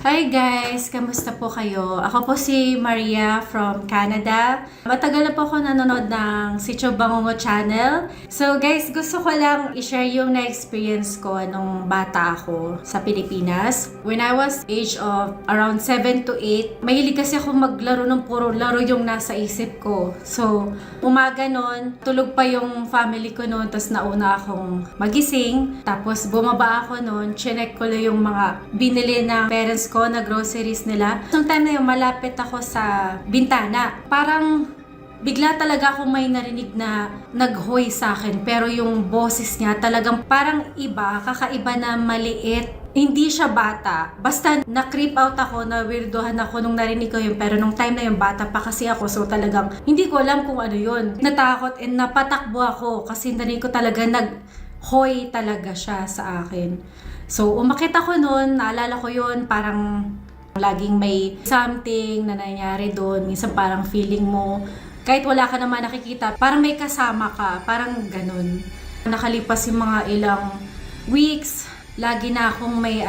Hi guys! Kamusta po kayo? Ako po si Maria from Canada. Matagal na po ako nanonood ng Sitio Bangungo channel. So guys, gusto ko lang i-share yung na-experience ko nung bata ako sa Pilipinas. When I was age of around 7 to 8, mahilig kasi ako maglaro ng puro laro yung nasa isip ko. So, umaga nun, tulog pa yung family ko nun, tapos nauna akong magising. Tapos bumaba ako nun, chinek ko lang yung mga binili ng parents ko na groceries nila. Nung time na yun, malapit ako sa bintana. Parang bigla talaga akong may narinig na naghoy sa akin. Pero yung boses niya talagang parang iba, kakaiba na maliit. Hindi siya bata. Basta na-creep out ako, na weirdohan ako nung narinig ko yun. Pero nung time na yun, bata pa kasi ako. So talagang hindi ko alam kung ano yun. Natakot and napatakbo ako kasi narinig ko talaga nag-hoy talaga siya sa akin. So, umakit ako noon, naalala ko yun, parang laging may something na nangyari doon. Minsan parang feeling mo, kahit wala ka naman nakikita, parang may kasama ka, parang ganun. Nakalipas yung mga ilang weeks, lagi na akong may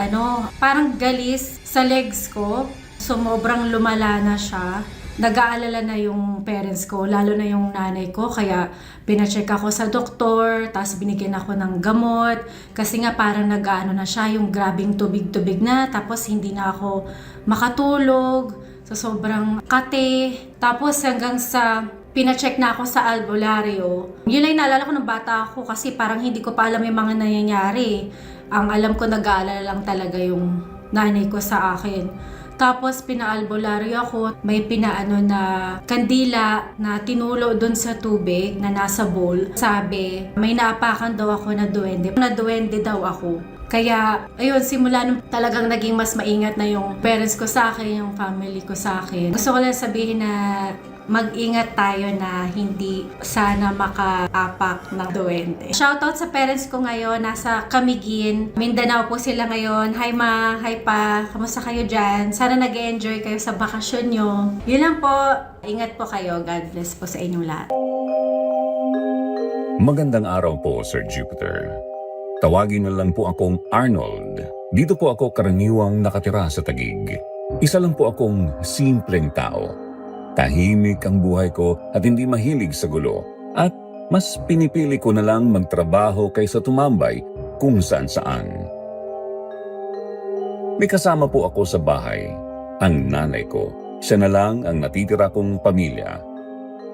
parang galis sa legs ko. Sobrang lumala na siya. Nag-aalala na yung parents ko, lalo na yung nanay ko, kaya pinacheck ako sa doktor, tapos binigyan ako ng gamot, kasi nga parang nag-ano na siya, yung grabing tubig-tubig na, tapos hindi na ako makatulog, so sobrang kate, tapos hanggang sa pinacheck na ako sa albularyo. Yun lang naalala ko ng bata ako, kasi parang hindi ko pa alam yung mga nangyayari. Ang alam ko, nag-aalala lang talaga yung nanay ko sa akin. Tapos pinaalbularyo ako, may pinaano na kandila na tinulo doon sa tubig na nasa bowl. Sabi, may naapakan daw ako na duwende. Na duwende daw ako. Kaya, ayun, simula nung talagang naging mas maingat na yung parents ko sa akin, yung family ko sa akin. Gusto ko lang sabihin na mag-ingat tayo na hindi sana makaapak ng duwende. Shoutout sa parents ko ngayon, nasa Camiguin, Mindanao po sila ngayon. Hi ma, hi pa, kamusta kayo dyan? Sana nag-enjoy kayo sa bakasyon nyo. Yun lang po, ingat po kayo. God bless po sa inyong lahat. Magandang araw po, Sir Jupiter. Tawagin na lang po akong Arnold. Dito po ako karaniwang nakatira sa Taguig. Isa lang po akong simpleng tao. Tahimik ang buhay ko at hindi mahilig sa gulo. At mas pinipili ko na lang magtrabaho kaysa tumambay kung saan-saan. May kasama po ako sa bahay, ang nanay ko. Siya na lang ang natitira kong pamilya.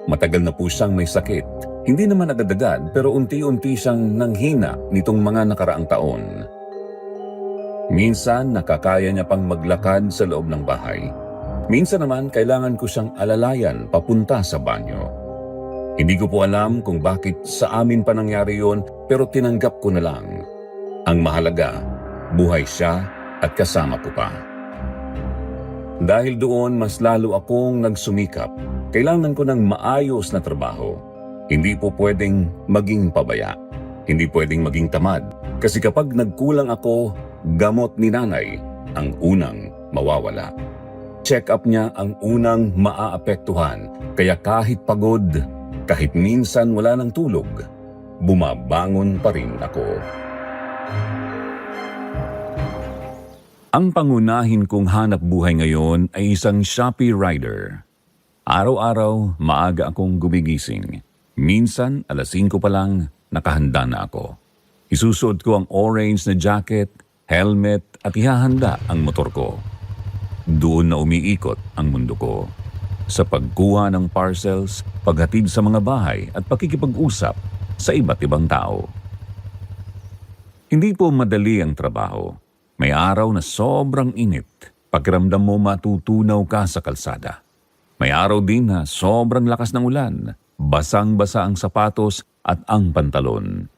Matagal na po siyang may sakit. Hindi naman agad-agad pero unti-unti siyang nanghina nitong mga nakaraang taon. Minsan nakakaya niya pang maglakad sa loob ng bahay. Minsan naman kailangan ko siyang alalayan papunta sa banyo. Hindi ko po alam kung bakit sa amin pa nangyari yon, pero tinanggap ko na lang. Ang mahalaga, buhay siya at kasama ko pa. Dahil doon mas lalo akong nagsumikap. Kailangan ko ng maayos na trabaho. Hindi po pwedeng maging pabaya. Hindi pwedeng maging tamad. Kasi kapag nagkulang ako, gamot ni nanay ang unang mawawala. Check-up niya ang unang maaapektuhan. Kaya kahit pagod, kahit minsan wala ng tulog, bumabangon pa rin ako. Ang pangunahin kong hanap buhay ngayon ay isang Shopee rider. Araw-araw, maaga akong gumigising. Minsan, 5:00 pa lang, nakahanda na ako. Isusuot ko ang orange na jacket, helmet at ihahanda ang motor ko. Doon na umiikot ang mundo ko. Sa pagkuha ng parcels, paghatid sa mga bahay at pakikipag-usap sa iba't ibang tao. Hindi po madali ang trabaho. May araw na sobrang init. Pakiramdam mo matutunaw ka sa kalsada. May araw din na sobrang lakas ng ulan. Basang-basa ang sapatos at ang pantalon.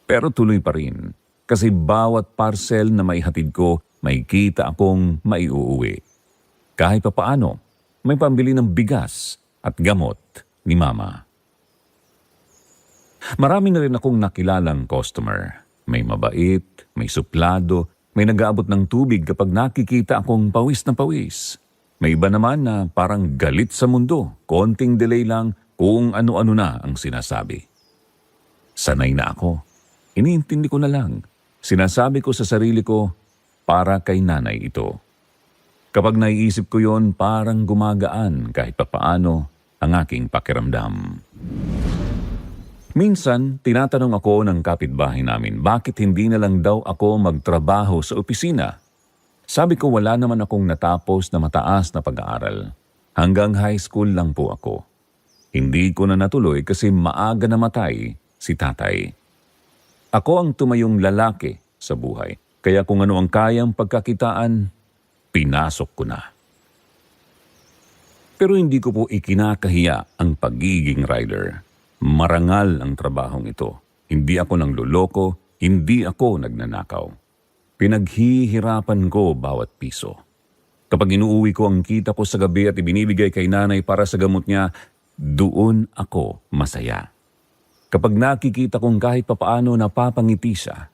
Pero tuloy pa rin. Kasi bawat parcel na maihatid ko, may kita akong maiuuwi. Kahit papaano, may pambili ng bigas at gamot ni Mama. Marami na rin akong nakilalang customer. May mabait, may suplado, may nag-aabot ng tubig kapag nakikita akong pawis na pawis. May iba naman na parang galit sa mundo, konting delay lang kung ano-ano na ang sinasabi. Sanay na ako. Iniintindi ko na lang. Sinasabi ko sa sarili ko, para kay nanay ito. Kapag naiisip ko yon, parang gumagaan kahit papaano ang aking pakiramdam. Minsan, tinatanong ako ng kapitbahay namin bakit hindi na lang daw ako magtrabaho sa opisina. Sabi ko wala naman akong natapos na mataas na pag-aaral. Hanggang high school lang po ako. Hindi ko na natuloy kasi maaga namatay si tatay. Ako ang tumayong lalaki sa buhay, kaya kung ano ang kayang pagkakitaan, pinasok ko na. Pero hindi ko po ikinakahiya ang pagiging rider. Marangal ang trabahong ito. Hindi ako nangloloko, hindi ako nagnanakaw. Pinaghihirapan ko bawat piso. Kapag inuuwi ko ang kita ko sa gabi at ibinibigay kay nanay para sa gamot niya, doon ako masaya. Kapag nakikita kong kahit papaano napapangiti siya,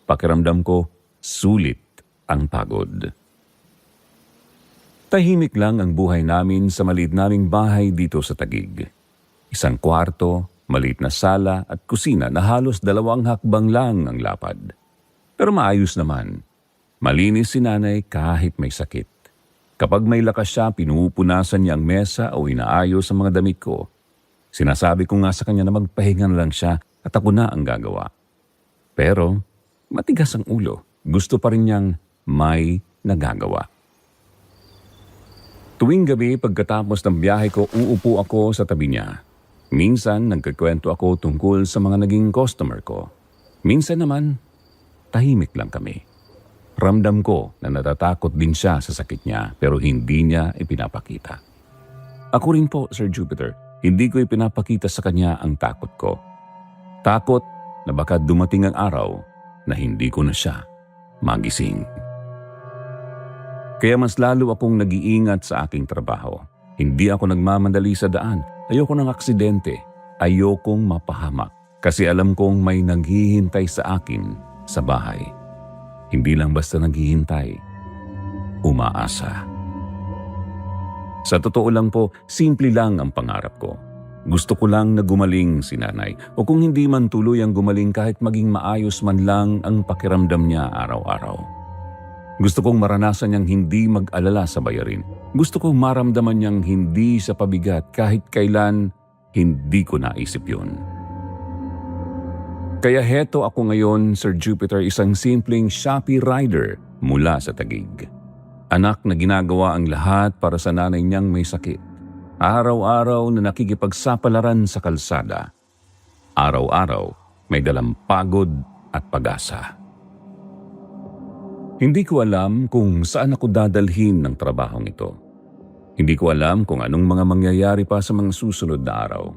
pakiramdam ko sulit ang pagod. Tahimik lang ang buhay namin sa maliit naming bahay dito sa Taguig. Isang kwarto, maliit na sala at kusina na halos 2 hakbang lang ang lapad. Pero maayos naman. Malinis si nanay kahit may sakit. Kapag may lakas siya, pinupunasan niya ang mesa o inaayos ang mga damit ko. Sinasabi ko nga sa kanya na magpahinga na lang siya at ako na ang gagawa. Pero matigas ang ulo. Gusto pa rin niyang may nagagawa. Tuwing gabi pagkatapos ng biyahe ko, uupo ako sa tabi niya. Minsan nagkikwento ako tungkol sa mga naging customer ko. Minsan naman, tahimik lang kami. Ramdam ko na natatakot din siya sa sakit niya pero hindi niya ipinapakita. Ako rin po, Sir Jupiter, hindi ko ipinapakita sa kanya ang takot ko. Takot na baka dumating ang araw na hindi ko na siya magising. Kaya mas lalo akong nag-iingat sa aking trabaho. Hindi ako nagmamadali sa daan. Ayoko ng aksidente. Ayokong mapahamak. Kasi alam kong may naghihintay sa akin sa bahay. Hindi lang basta naghihintay. Umaasa. Sa totoo lang po, simple lang ang pangarap ko. Gusto ko lang na gumaling si nanay. O kung hindi man tuloy ang gumaling kahit maging maayos man lang ang pakiramdam niya araw-araw. Gusto kong maranasan niyang hindi mag-alala sa bayarin. Gusto kong maramdaman niyang hindi sa pabigat kahit kailan hindi ko naisip yun. Kaya heto ako ngayon, Sir Jupiter, isang simpleng Shopee rider mula sa Taguig. Anak na ginagawa ang lahat para sa nanay niyang may sakit. Araw-araw na nakikipagsapalaran sa kalsada. Araw-araw may dalang pagod at pag-asa. Hindi ko alam kung saan ako dadalhin ng trabahong ito. Hindi ko alam kung anong mga mangyayari pa sa mga susunod na araw.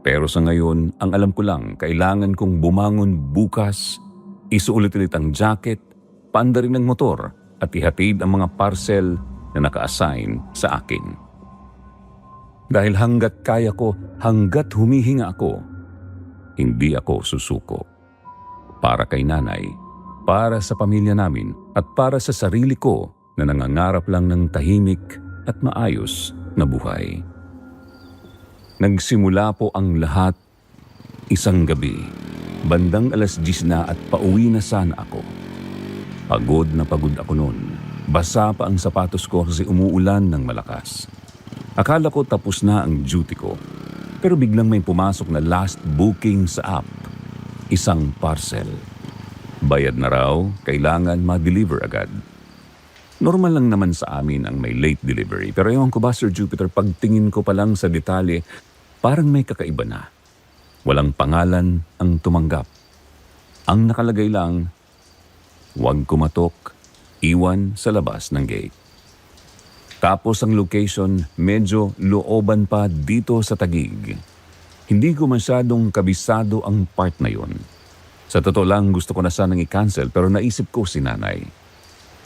Pero sa ngayon, ang alam ko lang, kailangan kong bumangon bukas, isuulit-ulit ang jacket, paanda rin ang motor, at ihatid ang mga parcel na naka-assign sa akin. Dahil hanggat kaya ko, hanggat humihinga ako, hindi ako susuko. Para kay nanay, para sa pamilya namin at para sa sarili ko na nangangarap lang ng tahimik at maayos na buhay. Nagsimula po ang lahat isang gabi. Bandang 10:00 na at pauwi na sana ako. Pagod na pagod ako noon. Basa pa ang sapatos ko kasi umuulan ng malakas. Akala ko tapos na ang duty ko. Pero biglang may pumasok na last booking sa app. Isang parcel. Bayad na raw, kailangan ma-deliver agad. Normal lang naman sa amin ang may late delivery. Pero ewan ko ba, Sir Jupiter, pagtingin ko pa lang sa detalye, parang may kakaiba na. Walang pangalan ang tumanggap. Ang nakalagay lang, huwag kumatok, iwan sa labas ng gate. Tapos ang location, medyo looban pa dito sa Taguig. Hindi ko masyadong kabisado ang part na yon. Sa totoo lang, gusto ko na sanang i-cancel pero naisip ko si nanay.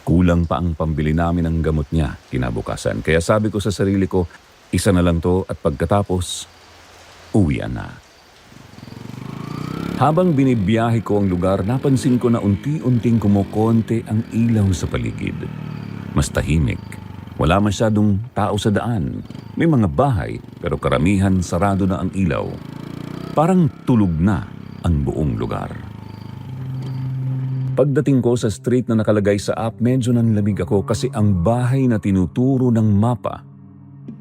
Kulang pa ang pambili namin ng gamot niya kinabukasan. Kaya sabi ko sa sarili ko, isa na lang to at pagkatapos, uwian na. Habang binibiyahe ko ang lugar, napansin ko na unti-unting kumukonte ang ilaw sa paligid. Mas tahimik. Wala masyadong tao sa daan. May mga bahay pero karamihan sarado na ang ilaw. Parang tulog na ang buong lugar. Pagdating ko sa street na nakalagay sa app, medyo nanlamig ako kasi ang bahay na tinuturo ng mapa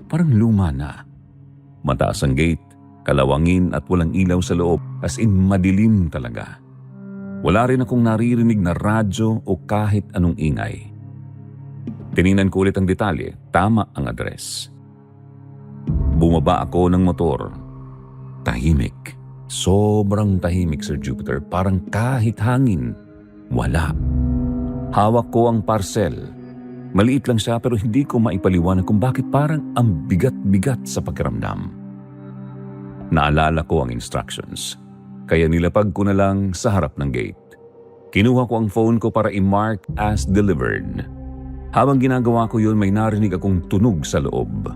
parang luma na. Mataas ang gate, kalawangin at walang ilaw sa loob, as in madilim talaga. Wala rin akong naririnig na radyo o kahit anong ingay. Tiningnan ko ulit ang detalye, tama ang address. Bumaba ako ng motor. Tahimik. Sobrang tahimik, Sir Jupiter. Parang kahit hangin. Wala. Hawak ko ang parcel. Maliit lang siya pero hindi ko maipaliwanag kung bakit parang ang bigat-bigat sa pakiramdam. Naalala ko ang instructions. Kaya nilapag ko na lang sa harap ng gate. Kinuha ko ang phone ko para i-mark as delivered. Habang ginagawa ko yun, may narinig akong tunog sa loob.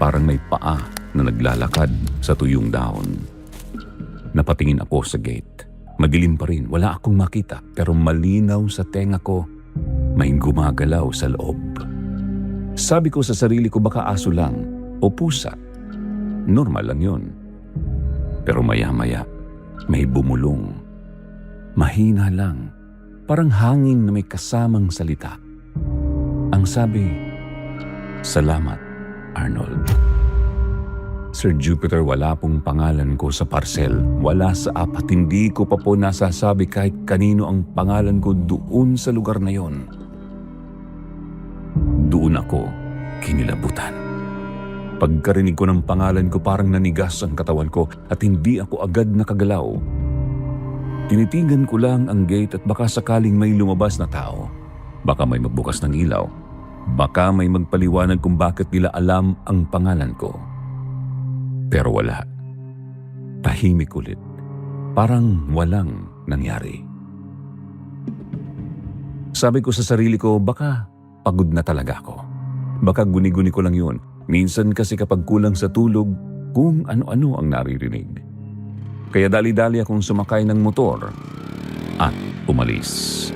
Parang may paa na naglalakad sa tuyong dahon. Napatingin ako sa gate. Madilim pa rin, wala akong makita pero malinaw sa tenga ko, may gumagalaw sa loob. Sabi ko sa sarili ko baka aso lang o pusa. Normal lang yun. Pero maya-maya, may bumulong. Mahina lang, parang hangin na may kasamang salita. Ang sabi, "Salamat, Arnold." Sir Jupiter, wala pong pangalan ko sa parcel. Wala sa app at hindi ko pa po nasasabi kahit kanino ang pangalan ko doon sa lugar na yon. Doon ako kinilabutan. Pagkarinig ko ng pangalan ko parang nanigas ang katawan ko at hindi ako agad nakagalaw. Tinitigan ko lang ang gate at baka sakaling may lumabas na tao. Baka may magbukas ng ilaw. Baka may magpaliwanag kung bakit nila alam ang pangalan ko. Pero wala. Tahimik ulit. Parang walang nangyari. Sabi ko sa sarili ko, baka pagod na talaga ako. Baka guni-guni ko lang yun. Minsan kasi kapag kulang sa tulog, kung ano-ano ang naririnig. Kaya dali-dali akong sumakay ng motor at umalis.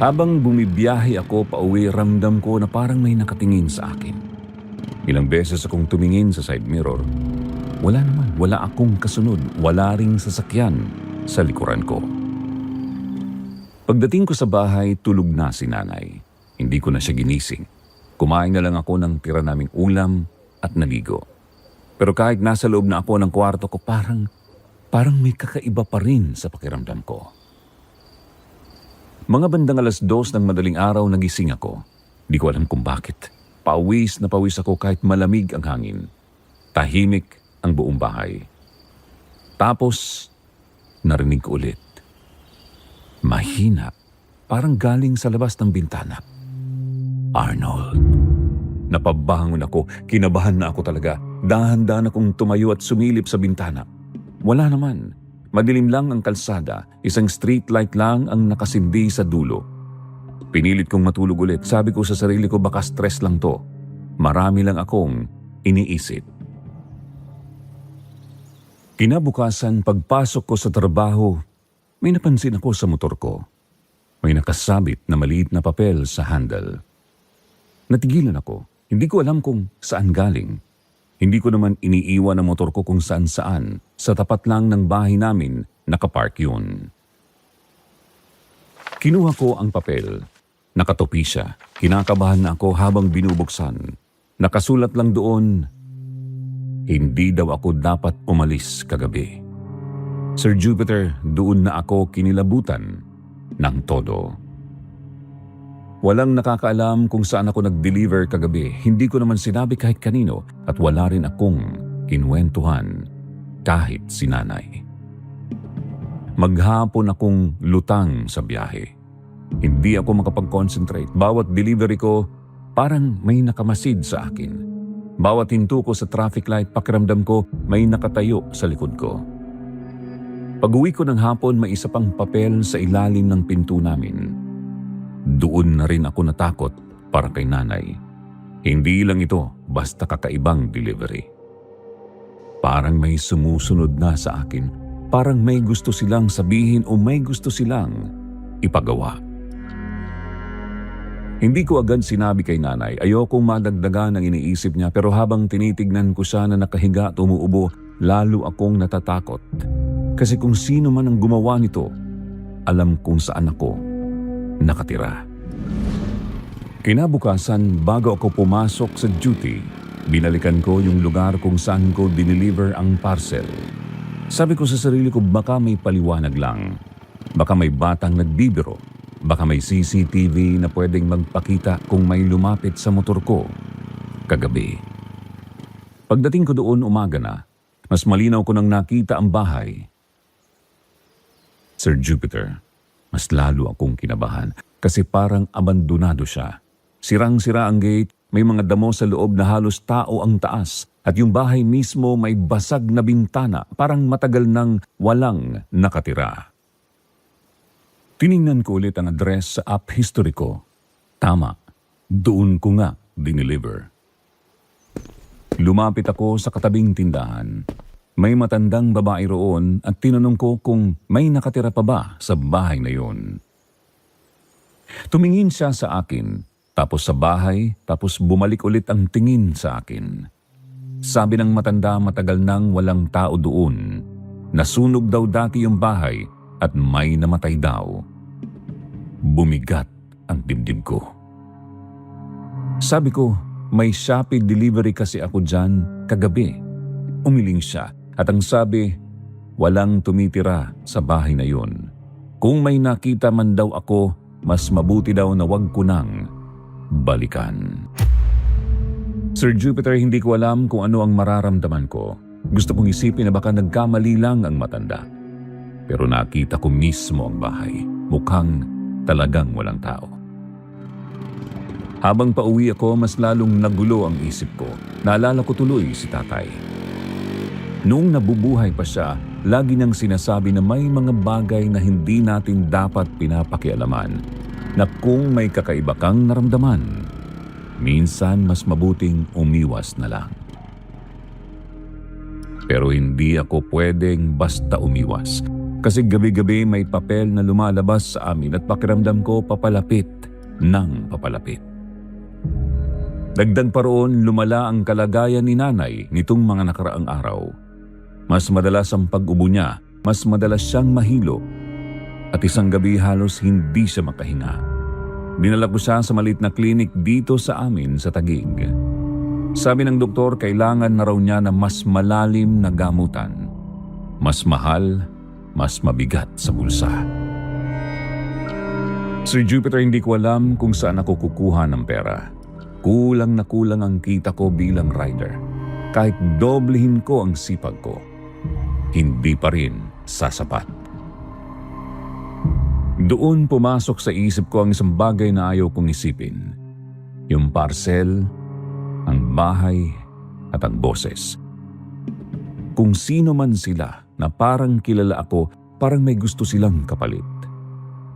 Habang bumibiyahe ako pauwi, ramdam ko na parang may nakatingin sa akin. Ilang beses akong tumingin sa side mirror. Wala naman, wala akong kasunod, wala ring sasakyan sa likuran ko. Pagdating ko sa bahay, tulog na si nanay. Hindi ko na siya ginising. Kumain na lang ako ng tira naming ulam at naligo. Pero kahit nasa loob na ako ng kwarto ko, parang may kakaiba pa rin sa pakiramdam ko. Mga bandang 2:00 ng madaling araw nagising ako. Di ko alam kung bakit. Pawis na pawis ako kahit malamig ang hangin. Tahimik ang buong bahay. Tapos, narinig ko ulit. Mahina, parang galing sa labas ng bintana. Arnold. Napabangon ako, kinabahan na ako talaga. Dahan-dahan akong tumayo at sumilip sa bintana. Wala naman. Madilim lang ang kalsada, isang street light lang ang nakasindi sa dulo. Pinilit kong matulog ulit. Sabi ko sa sarili ko baka stress lang to. Marami lang akong iniisip. Kinabukasan, pagpasok ko sa trabaho, may napansin ako sa motor ko. May nakasabit na maliit na papel sa handle. Natigilan ako. Hindi ko alam kung saan galing. Hindi ko naman iniiwan ang motor ko kung saan-saan. Sa tapat lang ng bahay namin, nakapark yun. Kinuha ko ang papel. Nakatupi siya. Kinakabahan na ako habang binubuksan. Nakasulat lang doon, hindi daw ako dapat umalis kagabi. Sir Jupiter, doon na ako kinilabutan ng todo. Walang nakakaalam kung saan ako nag-deliver kagabi. Hindi ko naman sinabi kahit kanino at wala rin akong kinwentuhan kahit si nanay. Maghapon akong lutang sa biyahe. Hindi ako makapag-concentrate. Bawat delivery ko, parang may nakamasid sa akin. Bawat hinto ko sa traffic light, pakiramdam ko may nakatayo sa likod ko. Pag-uwi ko ng hapon, may isa pang papel sa ilalim ng pinto namin. Doon na rin ako natakot para kay nanay. Hindi lang ito, basta kakaibang delivery. Parang may sumusunod na sa akin. Parang may gusto silang sabihin o may gusto silang ipagawa. Hindi ko agad sinabi kay nanay. Ayokong madagdagan ang iniisip niya pero habang tinitignan ko siya na nakahiga at umuubo, lalo akong natatakot. Kasi kung sino man ang gumawa nito, alam kung saan ako nakatira. Kinabukasan, bago ako pumasok sa duty, binalikan ko yung lugar kung saan ko dineliver ang parcel. Sabi ko sa sarili ko, baka may paliwanag lang. Baka may batang nagbibiro. Baka may CCTV na pwedeng magpakita kung may lumapit sa motor ko kagabi. Pagdating ko doon umaga na, mas malinaw ko nang nakita ang bahay. Sir Jupiter, mas lalo akong kinabahan kasi parang abandonado siya. Sirang-sira ang gate, may mga damo sa loob na halos tao ang taas at yung bahay mismo may basag na bintana, parang matagal nang walang nakatira. Tiningnan ko ulit ang address sa app history ko. Tama, doon ko nga dineliver. Lumapit ako sa katabing tindahan. May matandang babae roon at tinanong ko kung may nakatira pa ba sa bahay na yun. Tumingin siya sa akin, tapos sa bahay, tapos bumalik ulit ang tingin sa akin. Sabi ng matanda, matagal nang walang tao doon. Nasunog daw dati yung bahay at may namatay daw. Bumigat ang dibdib ko. Sabi ko, may Shopee delivery kasi ako dyan kagabi. Umiling siya at ang sabi, walang tumitira sa bahay na yun. Kung may nakita man daw ako, mas mabuti daw na wag ko nang balikan. Sir Jupiter, hindi ko alam kung ano ang mararamdaman ko. Gusto kong isipin na baka nagkamali lang ang matanda. Pero nakita ko mismo ang bahay. Mukhang talagang walang tao. Habang pauwi ako, mas lalong nagulo ang isip ko. Naalala ko tuloy si tatay. Noong nabubuhay pa siya, lagi niyang sinasabi na may mga bagay na hindi natin dapat pinapakialaman. Na kung may kakaiba kang naramdaman, minsan mas mabuting umiwas na lang. Pero hindi ako pwedeng basta umiwas. Kasi gabi-gabi may papel na lumalabas sa amin at pakiramdam ko papalapit ng papalapit. Dagdag pa roon, lumala ang kalagayan ni nanay nitong mga nakaraang araw. Mas madalas ang pag-ubo niya, mas madalas siyang mahilo. At isang gabi halos hindi siya makahinga. Dinala ko siya sa maliit na klinik dito sa amin sa Taguig. Sabi ng doktor, kailangan na raw niya na mas malalim na gamutan. Mas mahal, mas mabigat sa bulsa. Sir Jupiter, hindi ko alam kung saan ako kukuha ng pera. Kulang na kulang ang kita ko bilang rider. Kahit doblehin ko ang sipag ko, hindi pa rin sasapat. Doon pumasok sa isip ko ang isang bagay na ayaw kong isipin. Yung parcel, ang bahay, at ang boses. Kung sino man sila na parang kilala ako, parang may gusto silang kapalit.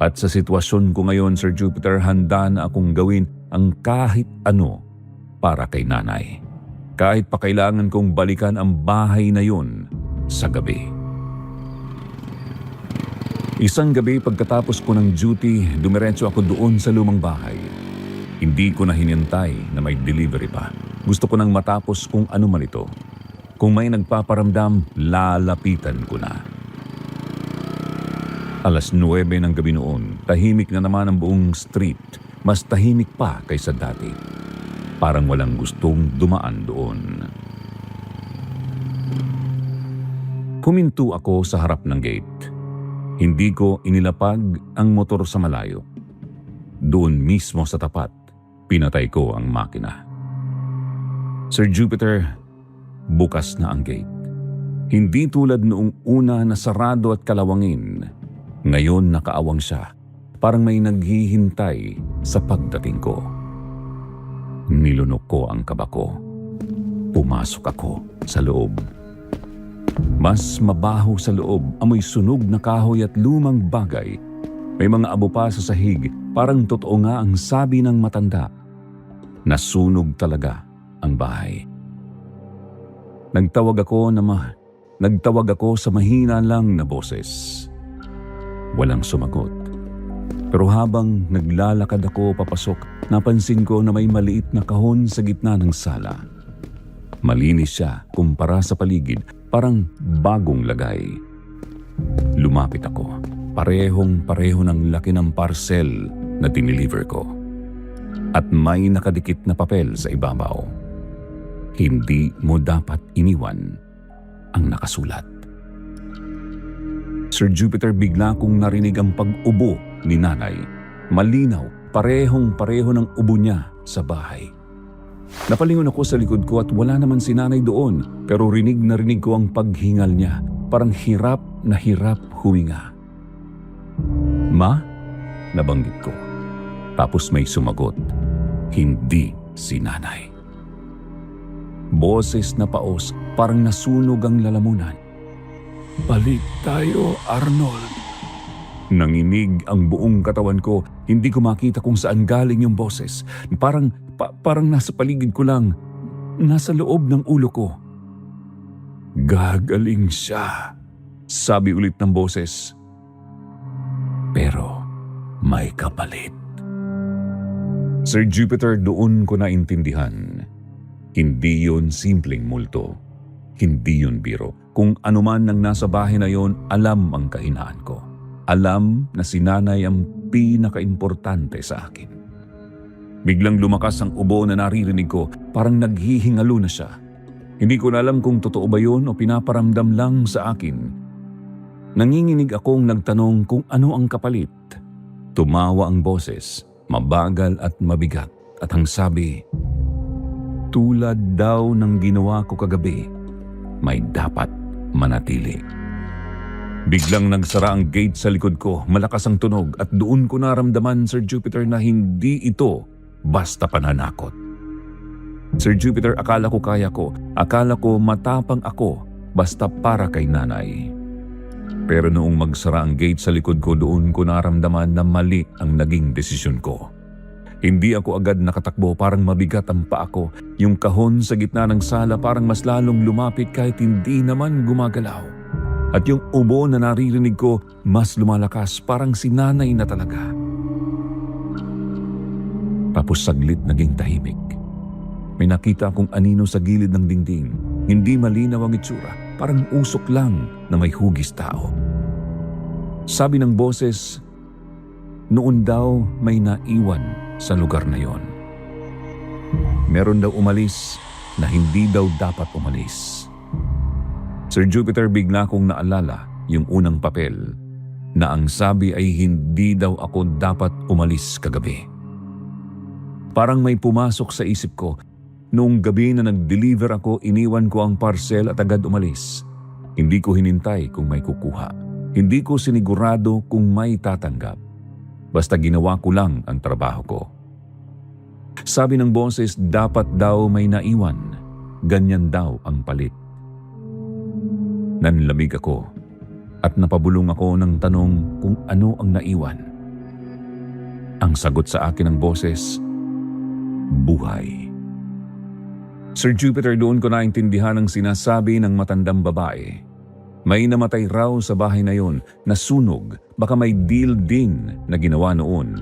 At sa sitwasyon ko ngayon, Sir Jupiter, handa na akong gawin ang kahit ano para kay nanay. Kahit pa kailangan kong balikan ang bahay na yun sa gabi. Isang gabi pagkatapos ko ng duty, dumiretso ako doon sa lumang bahay. Hindi ko na hinintay na may delivery pa. Gusto ko nang matapos kung ano man ito. Kung may nagpaparamdam, lalapitan ko na. 9:00 ng gabi noon, tahimik na naman ang buong street. Mas tahimik pa kaysa dati. Parang walang gustong dumaan doon. Huminto ako sa harap ng gate. Hindi ko inilapag ang motor sa malayo. Doon mismo sa tapat, pinatay ko ang makina. Sir Jupiter, bukas na ang gate. Hindi tulad noong una na sarado at kalawangin. Ngayon nakaawang siya. Parang may naghihintay sa pagdating ko. Nilunok ko ang kaba ko. Pumasok ako sa loob. Mas mabaho sa loob, amoy sunog na kahoy at lumang bagay. May mga abo pa sa sahig, parang totoo nga ang sabi ng matanda. Nasunog talaga ang bahay. Nagtawag ako sa mahina lang na boses. Walang sumagot. Pero habang naglalakad ako papasok, napansin ko na may maliit na kahon sa gitna ng sala. Malinis siya kumpara sa paligid, parang bagong lagay. Lumapit ako. parehong-pareho ng laki ng parcel na dineliver ko. At may nakadikit na papel sa ibabaw. Hindi mo dapat iniwan ang nakasulat. Sir Jupiter, bigla kong narinig ang pag-ubo ni nanay. Malinaw, parehong-pareho ng ubo niya sa bahay. Napalingon ako sa likod ko at wala naman si nanay doon, pero rinig na rinig ko ang paghingal niya. Parang hirap na hirap huminga. "Ma?" nabanggit ko. Tapos may sumagot. Hindi si nanay. Boses na paos, parang nasunog ang lalamunan. "Balik tayo, Arnold." Nanginig ang buong katawan ko. Hindi ko makita kung saan galing yung boses. Parang nasa paligid ko lang. Nasa loob ng ulo ko. "Gagaling siya," sabi ulit ng boses. "Pero may kapalit." Sir Jupiter, doon ko naintindihan. Hindi yun simpleng multo. Hindi yun biro. Kung anuman ang nasa bahay na yon, alam ang kahinaan ko. Alam na si nanay ang pinaka-importante sa akin. Biglang lumakas ang ubo na naririnig ko, parang naghihingalo na siya. Hindi ko na alam kung totoo ba yun o pinaparamdam lang sa akin. Nanginginig akong nagtanong kung ano ang kapalit. Tumawa ang boses, mabagal at mabigat, at ang sabi, "Tulad daw ng ginawa ko kagabi, may dapat manatili." Biglang nagsara ang gate sa likod ko, malakas ang tunog, at doon ko naramdaman, Sir Jupiter, na hindi ito basta pananakot. Sir Jupiter, akala ko kaya ko, akala ko matapang ako, basta para kay nanay. Pero noong magsara ang gate sa likod ko, doon ko naramdaman na mali ang naging desisyon ko. Hindi ako agad nakatakbo, parang mabigat ang paa ko. Yung kahon sa gitna ng sala parang mas lalong lumapit kahit hindi naman gumagalaw. At yung ubo na naririnig ko mas lumalakas, parang si nanay na talaga. Tapos saglit naging tahimik. May nakita akong anino sa gilid ng dingding. Hindi malinaw ang itsura, parang usok lang na may hugis tao. Sabi ng boses, noon daw may naiwan sa lugar na yon. Meron daw umalis na hindi daw dapat umalis. Sir Jupiter, bigla kong naalala yung unang papel na ang sabi ay hindi daw ako dapat umalis kagabi. Parang may pumasok sa isip ko. Noong gabi na nag-deliver ako, iniwan ko ang parcel at agad umalis. Hindi ko hinintay kung may kukuha. Hindi ko sinigurado kung may tatanggap. Basta ginawa ko lang ang trabaho ko. Sabi ng boses, dapat daw may naiwan. Ganyan daw ang palit. Nanlamig ako at napabulong ako ng tanong kung ano ang naiwan. Ang sagot sa akin ng boses, buhay. Sir Jupiter, doon ko naintindihan ang sinasabi ng matandang babae. May namatay raw sa bahay na yon, nasunog, baka may deal din na ginawa noon.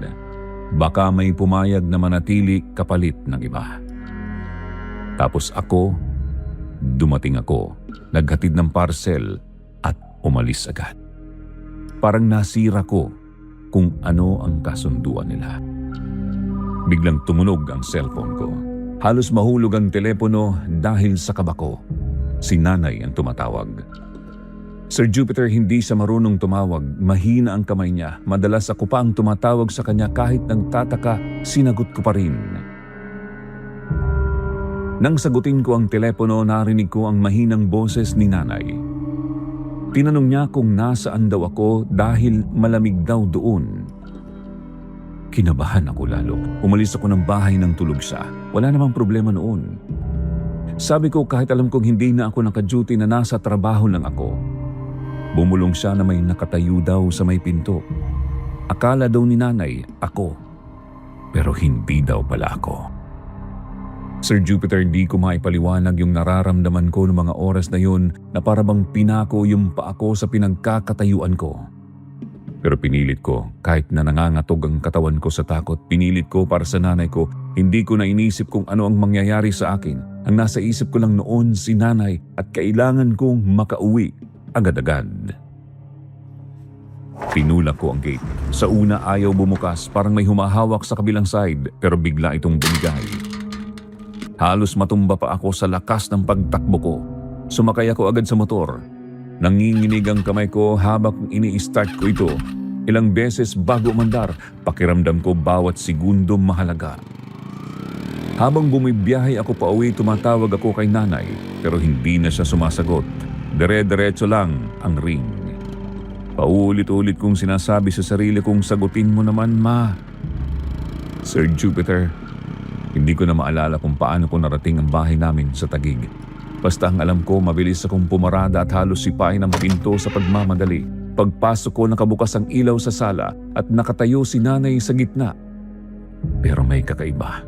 Baka may pumayag na manatili kapalit ng iba. Tapos ako, dumating ako, naghatid ng parcel at umalis agad. Parang nasira ko kung ano ang kasunduan nila. Biglang tumunog ang cellphone ko. Halos mahulog ang telepono dahil sa kaba ko. Si nanay ang tumatawag. Sir Jupiter, hindi siya marunong tumawag. Mahina ang kamay niya. Madalas ako pa ang tumatawag sa kanya kahit nagtataka, sinagot ko pa rin. Nang sagutin ko ang telepono, narinig ko ang mahinang boses ni nanay. Tinanong niya kung nasaan daw ako dahil malamig daw doon. Kinabahan ako lalo. Umalis ako ng bahay nang tulog siya. Wala namang problema noon. Sabi ko kahit alam kong hindi na ako naka-duty na nasa trabaho lang ako. Bumulong siya na may nakatayo daw sa may pinto. Akala daw ni nanay ako. Pero hindi daw pala ako. Sir Jupiter, di ko maipaliwanag yung nararamdaman ko noong mga oras na yun na parabang pinako yung paa ko sa pinagkakatayuan ko. Pero pinilit ko, kahit na nangangatog ang katawan ko sa takot, pinilit ko para sa nanay ko. Hindi ko na inisip kung ano ang mangyayari sa akin. Ang nasa isip ko lang noon si nanay at kailangan kong makauwi agad-agad. Tinulak ko ang gate. Sa una ayaw bumukas, parang may humahawak sa kabilang side, pero bigla itong bumigay. Halos matumba pa ako sa lakas ng pagtakbo ko. Sumakay ako agad sa motor. Nanginginig ang kamay ko habang ini-start ko ito. Ilang beses bago umandar, pakiramdam ko bawat segundo mahalaga. Habang bumibiyahe ako pa uwi, tumatawag ako kay nanay, pero hindi na siya sumasagot. Dire-diretso lang ang ring. Paulit-ulit kong sinasabi sa sarili kong sagutin mo naman, ma. Sir Jupiter, hindi ko na maalala kung paano ko narating ang bahay namin sa Taguig. Basta ang alam ko, mabilis akong pumarada at halos sipain ang pinto sa pagmamadali. Pagpasok ko, nakabukas ang ilaw sa sala at nakatayo si nanay sa gitna. Pero may kakaiba.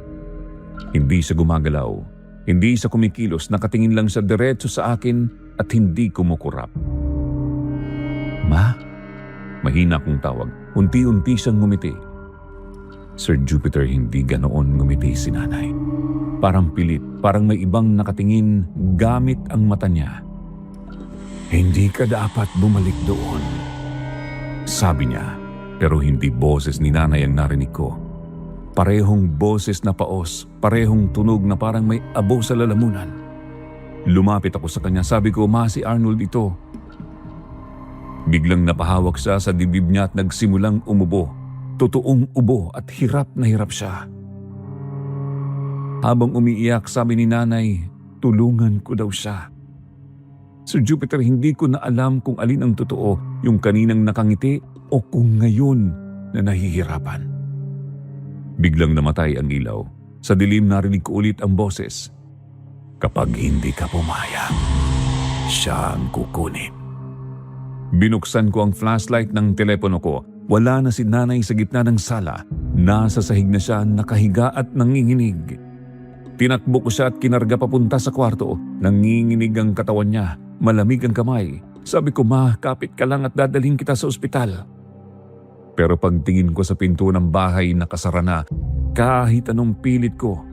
Hindi siya gumagalaw. Hindi siya kumikilos. Nakatingin lang siya diretso sa akin at hindi kumukurap. Ma? Mahina kong tawag. Unti-unti siyang ngumiti. Sir Jupiter, hindi ganoon ngumiti si nanay. Parang pilit, parang may ibang nakatingin gamit ang mata niya. Hindi ka dapat bumalik doon, sabi niya, pero hindi boses ni nanay ang narinig ko. Parehong boses na paos, parehong tunog na parang may abo sa lalamunan. Lumapit ako sa kanya, sabi ko, ma, si Arnold ito. Biglang napahawak siya sa dibdib niya at nagsimulang umubo. Totoong ubo at hirap na hirap siya. Habang umiiyak, sabi ni nanay, tulungan ko daw siya. Sir Jupiter, hindi ko na alam kung alin ang totoo, yung kaninang nakangiti o kung ngayon na nahihirapan. Biglang namatay ang ilaw. Sa dilim narinig ko ulit ang boses. Kapag hindi ka pumayag, siya ang kukunin. Binuksan ko ang flashlight ng telepono ko. Wala na si nanay sa gitna ng sala. Nasa sahig na siya, nakahiga at nanginginig. Tinakbo ko siya at kinarga papunta sa kwarto. Nanginginig ang katawan niya. Malamig ang kamay. Sabi ko, ma, kapit ka lang at dadalhin kita sa ospital. Pero pagtingin ko sa pinto ng bahay, nakasara na. Kahit anong pilit ko,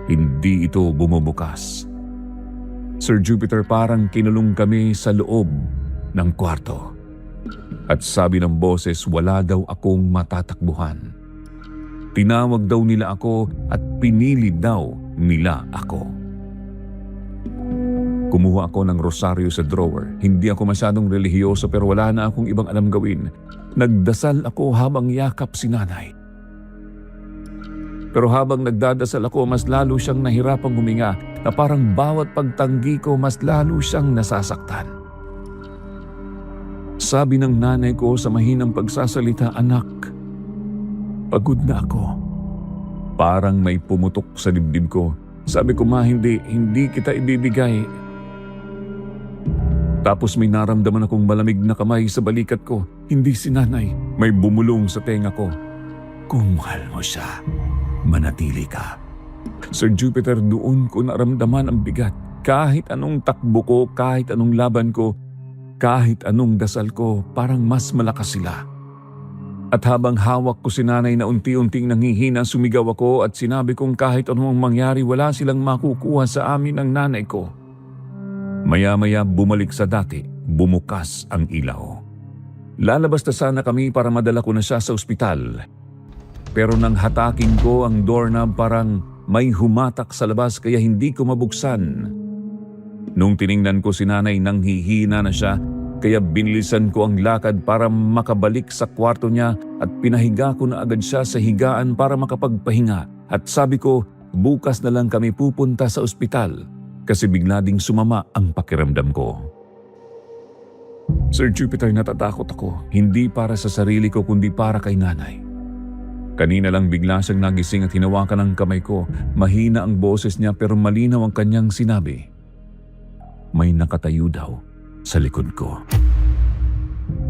hindi ito bumubukas. Sir Jupiter, parang kinulong kami sa loob ng kwarto. At sabi ng boses, wala daw akong matatakbuhan. Tinawag daw nila ako at pinili daw nila ako. Kumuha ako ng rosaryo sa drawer. Hindi ako masyadong relihiyoso pero wala na akong ibang alam gawin. Nagdasal ako habang yakap si nanay. Pero habang nagdadasal ako, mas lalo siyang nahirapang huminga na parang bawat pagtanggi ko, mas lalo siyang nasasaktan. Sabi ng nanay ko sa mahinang pagsasalita, anak, pagod na ako. Parang may pumutok sa dibdib ko. Sabi ko, ma, hindi kita ibibigay. Tapos may naramdaman akong malamig na kamay sa balikat ko. Hindi si nanay. May bumulong sa tenga ko. Kung mahal mo siya, manatili ka. Sir Jupiter, doon ko naramdaman ang bigat. Kahit anong takbo ko, kahit anong laban ko, kahit anong dasal ko, parang mas malakas sila. At habang hawak ko si nanay na unti-unting nanghihina, sumigaw ako at sinabi kong kahit anong mangyari, wala silang makukuha sa amin ng nanay ko. Maya-maya bumalik sa dati, bumukas ang ilaw. Lalabas na sana kami para madala ko na siya sa ospital. Pero nang hatakin ko ang doorknob, parang may humatak sa labas kaya hindi ko mabuksan. Nung tiningnan ko si nanay, nanghihina na siya, kaya binilisan ko ang lakad para makabalik sa kwarto niya at pinahiga ko na agad siya sa higaan para makapagpahinga. At sabi ko, bukas na lang kami pupunta sa ospital. Kasi bigla ding sumama ang pakiramdam ko. Sir Jupiter, natatakot ako. Hindi para sa sarili ko kundi para kay nanay. Kanina lang bigla siyang nagising at hinawakan ang kamay ko. Mahina ang boses niya pero malinaw ang kanyang sinabi. May nakatayo daw sa likod ko.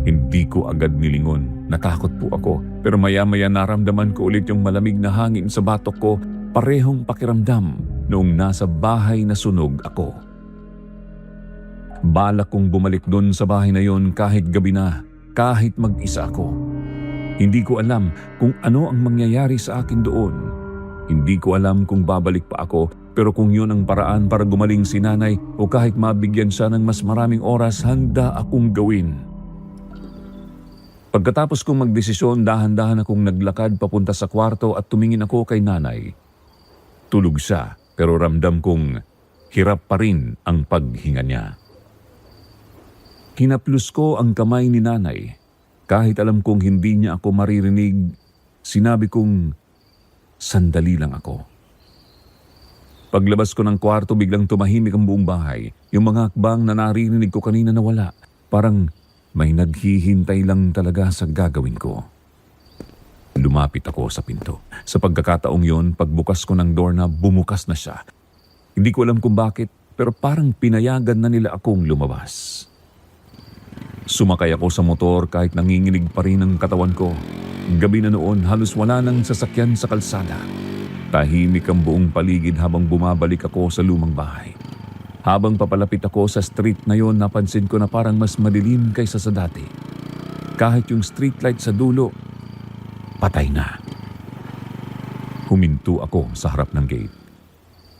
Hindi ko agad nilingon. Natakot po ako. Pero maya-maya naramdaman ko ulit yung malamig na hangin sa batok ko. Parehong pakiramdam noong nasa bahay na sunog ako. Balak kong bumalik doon sa bahay na yon kahit gabi na, kahit mag-isa ako. Hindi ko alam kung ano ang mangyayari sa akin doon. Hindi ko alam kung babalik pa ako, pero kung yun ang paraan para gumaling si nanay o kahit mabigyan siya ng mas maraming oras, handa akong gawin. Pagkatapos kong magdesisyon, dahan-dahan akong naglakad papunta sa kwarto at tumingin ako kay nanay. Tulog siya, pero ramdam kong hirap pa rin ang paghinga niya. Hinaplos ko ang kamay ni nanay. Kahit alam kong hindi niya ako maririnig, sinabi kong, "Sandali lang ako." Paglabas ko ng kwarto, biglang tumahimik ang buong bahay. Yung mga hakbang na naririnig ko kanina nawala. Parang may naghihintay lang talaga sa gagawin ko. Lumapit ako sa pinto. Sa pagkakataong yon, pagbukas ko ng doorknob, bumukas na siya. Hindi ko alam kung bakit, pero parang pinayagan na nila akong lumabas. Sumakay ako sa motor kahit nanginginig pa rin ang katawan ko. Gabi na noon, halos wala nang sasakyan sa kalsada. Tahimik ang buong paligid habang bumabalik ako sa lumang bahay. Habang papalapit ako sa street na yon, napansin ko na parang mas madilim kaysa sa dati. Kahit yung streetlight sa dulo, patay na. Huminto ako sa harap ng gate.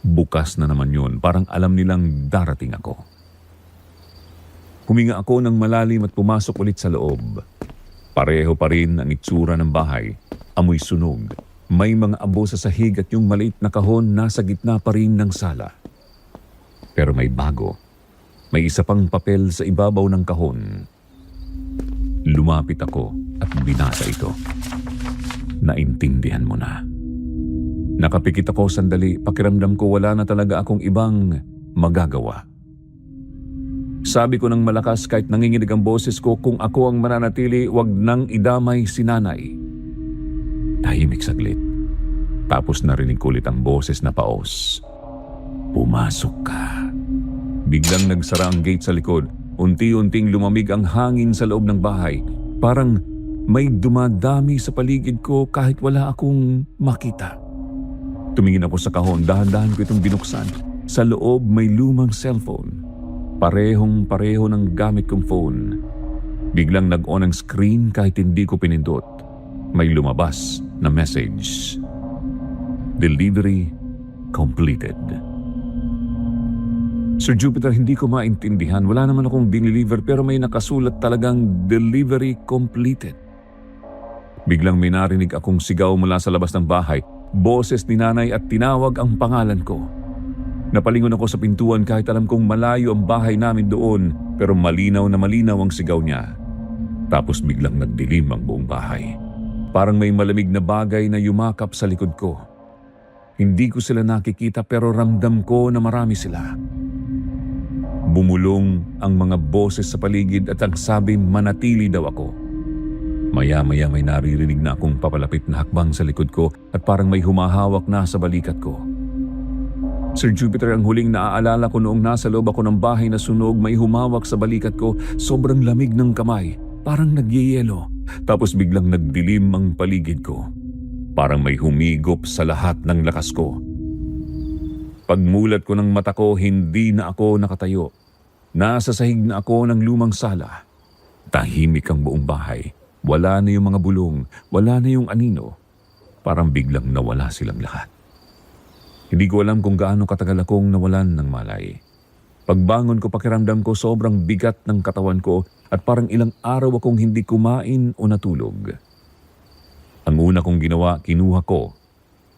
Bukas na naman yun, parang alam nilang darating ako. Huminga ako ng malalim at pumasok ulit sa loob. Pareho pa rin ang itsura ng bahay, amoy sunog. May mga abo sa sahig at yung maliit na kahon nasa gitna pa rin ng sala. Pero may bago. May isa pang papel sa ibabaw ng kahon. Lumapit ako at binasa ito. Naintindihan mo na. Nakapikit ako sandali, pakiramdam ko wala na talaga akong ibang magagawa. Sabi ko ng malakas kahit nanginginig ang boses ko, kung ako ang mananatili, wag nang idamay si nanay. Tahimik saglit. Tapos narinig ko ulit ang boses na paos. Pumasok ka. Biglang nagsara ang gate sa likod. Unti-unting lumamig ang hangin sa loob ng bahay. Parang may dumadami sa paligid ko kahit wala akong makita. Tumingin ako sa kahon, dahan-dahan ko itong binuksan. Sa loob may lumang cellphone. Parehong-pareho ng gamit kong phone. Biglang nag-on ang screen kahit hindi ko pinindot. May lumabas na message. Delivery completed. Sir Jupiter, hindi ko maintindihan. Wala naman akong dineliver pero may nakasulat talagang delivery completed. Biglang may narinig akong sigaw mula sa labas ng bahay. Boses ni nanay at tinawag ang pangalan ko. Napalingon ako sa pintuan kahit alam kong malayo ang bahay namin doon, pero malinaw na malinaw ang sigaw niya. Tapos biglang nagdilim ang buong bahay. Parang may malamig na bagay na yumakap sa likod ko. Hindi ko sila nakikita pero ramdam ko na marami sila. Bumulong ang mga boses sa paligid at ang sabi manatili daw ako. Maya-maya may naririnig na akong papalapit na hakbang sa likod ko at parang may humahawak na sa balikat ko. Sir Jupiter, ang huling naaalala ko noong nasa loob ako ng bahay na sunog, may humawak sa balikat ko, sobrang lamig ng kamay, parang nagyeyelo. Tapos biglang nagdilim ang paligid ko. Parang may humigop sa lahat ng lakas ko. Pagmulat ko ng mata ko, hindi na ako nakatayo. Nasa sahig na ako ng lumang sala. Tahimik ang buong bahay. Wala na yung mga bulong, wala na yung anino. Parang biglang nawala silang lahat. Hindi ko alam kung gaano katagal akong nawalan ng malay. Pagbangon ko, pakiramdam ko sobrang bigat ng katawan ko at parang ilang araw akong hindi kumain o natulog. Ang una kong ginawa, kinuha ko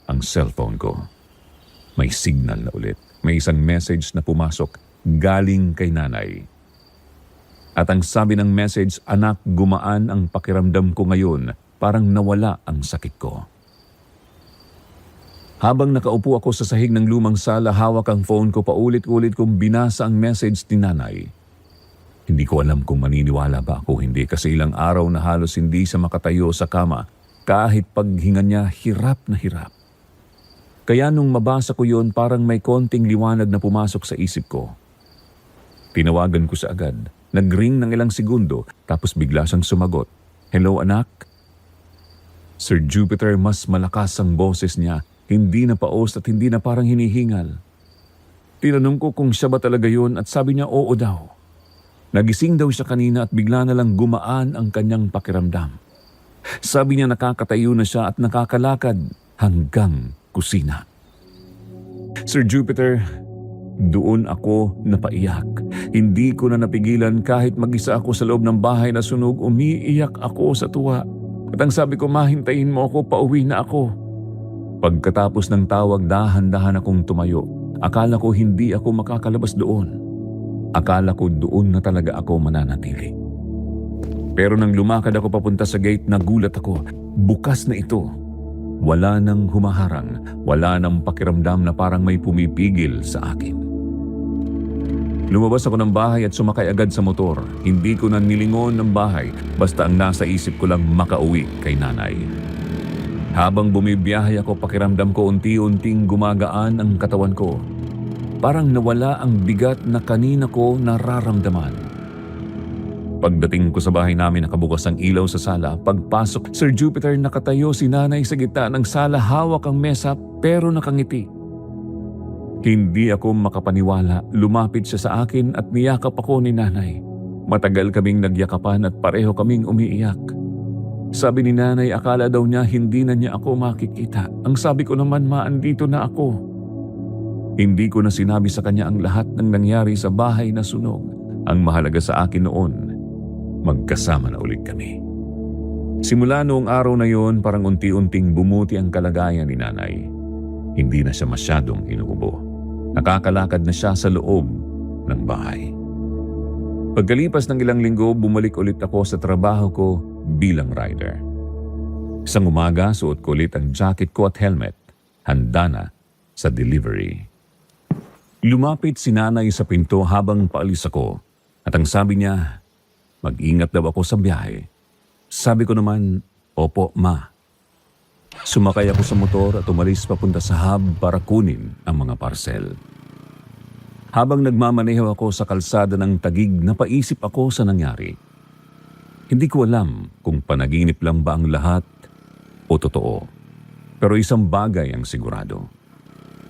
ang cellphone ko. May signal na ulit. May isang message na pumasok galing kay nanay. At ang sabi ng message, "Anak, gumaan ang pakiramdam ko ngayon. Parang nawala ang sakit ko." Habang nakaupo ako sa sahig ng lumang sala, hawak ang phone ko, paulit-ulit kong binasa ang message ni nanay. Hindi ko alam kung maniniwala ba ako hindi kasi ilang araw na halos hindi siya makatayo sa kama. Kahit paghinga niya, hirap na hirap. Kaya nung mabasa ko yon, parang may konting liwanag na pumasok sa isip ko. Tinawagan ko siya agad. Nag-ring ng ilang segundo, tapos bigla siyang sumagot. "Hello anak?" Sir Jupiter, mas malakas ang boses niya. Hindi na paos at hindi na parang hinihingal. Tinanong ko kung siya ba talaga yun at sabi niya oo daw. Nagising daw siya kanina at bigla na lang gumaan ang kanyang pakiramdam. Sabi niya nakakatayo na siya at nakakalakad hanggang kusina. Sir Jupiter, Doon ako napaiyak. Hindi ko na napigilan kahit mag-isa ako sa loob ng bahay na sunog, umiiyak ako sa tuwa. At ang sabi ko, "Ma, hintayin mo ako, pauwi na ako." Pagkatapos ng tawag, dahan-dahan akong tumayo. Akala ko hindi ako makakalabas doon. Akala ko doon na talaga ako mananatili. Pero nang lumakad ako papunta sa gate, nagulat ako. Bukas na ito. Wala nang humaharang, wala nang pakiramdam na parang may pumipigil sa akin. Lumabas ako ng bahay at sumakay agad sa motor. Hindi ko na nilingon ng bahay, basta ang nasa isip ko lang makauwi kay nanay. Habang bumibiyahe ako, pakiramdam ko unti-unting gumagaan ang katawan ko. Parang nawala ang bigat na kanina ko nararamdaman. Pagdating ko sa bahay namin, nakabukas ang ilaw sa sala. Pagpasok, Sir Jupiter, nakatayo si nanay sa gitna ng sala, hawak ang mesa pero nakangiti. Hindi ako makapaniwala. Lumapit siya sa akin at niyakap ako ni nanay. Matagal kaming nagyakapan at pareho kaming umiiyak. Sabi ni nanay, akala daw niya hindi na niya ako makikita. Ang sabi ko naman, "Ma, andito na ako." Hindi ko na sinabi sa kanya ang lahat ng nangyari sa bahay na sunog. Ang mahalaga sa akin noon, magkasama na ulit kami. Simula noong araw na yon, parang unti-unting bumuti ang kalagayan ni nanay. Hindi na siya masyadong inuubo. Nakakalakad na siya sa loob ng bahay. Pagkalipas ng ilang linggo, bumalik ulit ako sa trabaho ko bilang rider. Isang umaga, suot ko ulit ang jacket ko at helmet. Handa na sa delivery. Lumapit si nanay sa pinto habang paalis ako at ang sabi niya, mag-ingat daw ako sa biyahe. Sabi ko naman, "Opo, Ma." Sumakay ako sa motor at umalis papunta sa hub para kunin ang mga parcel. Habang nagmamaneho ako sa kalsada ng Taguig, napaisip ako sa nangyari. Hindi ko alam kung panaginip lang ba ang lahat o totoo. Pero isang bagay ang sigurado.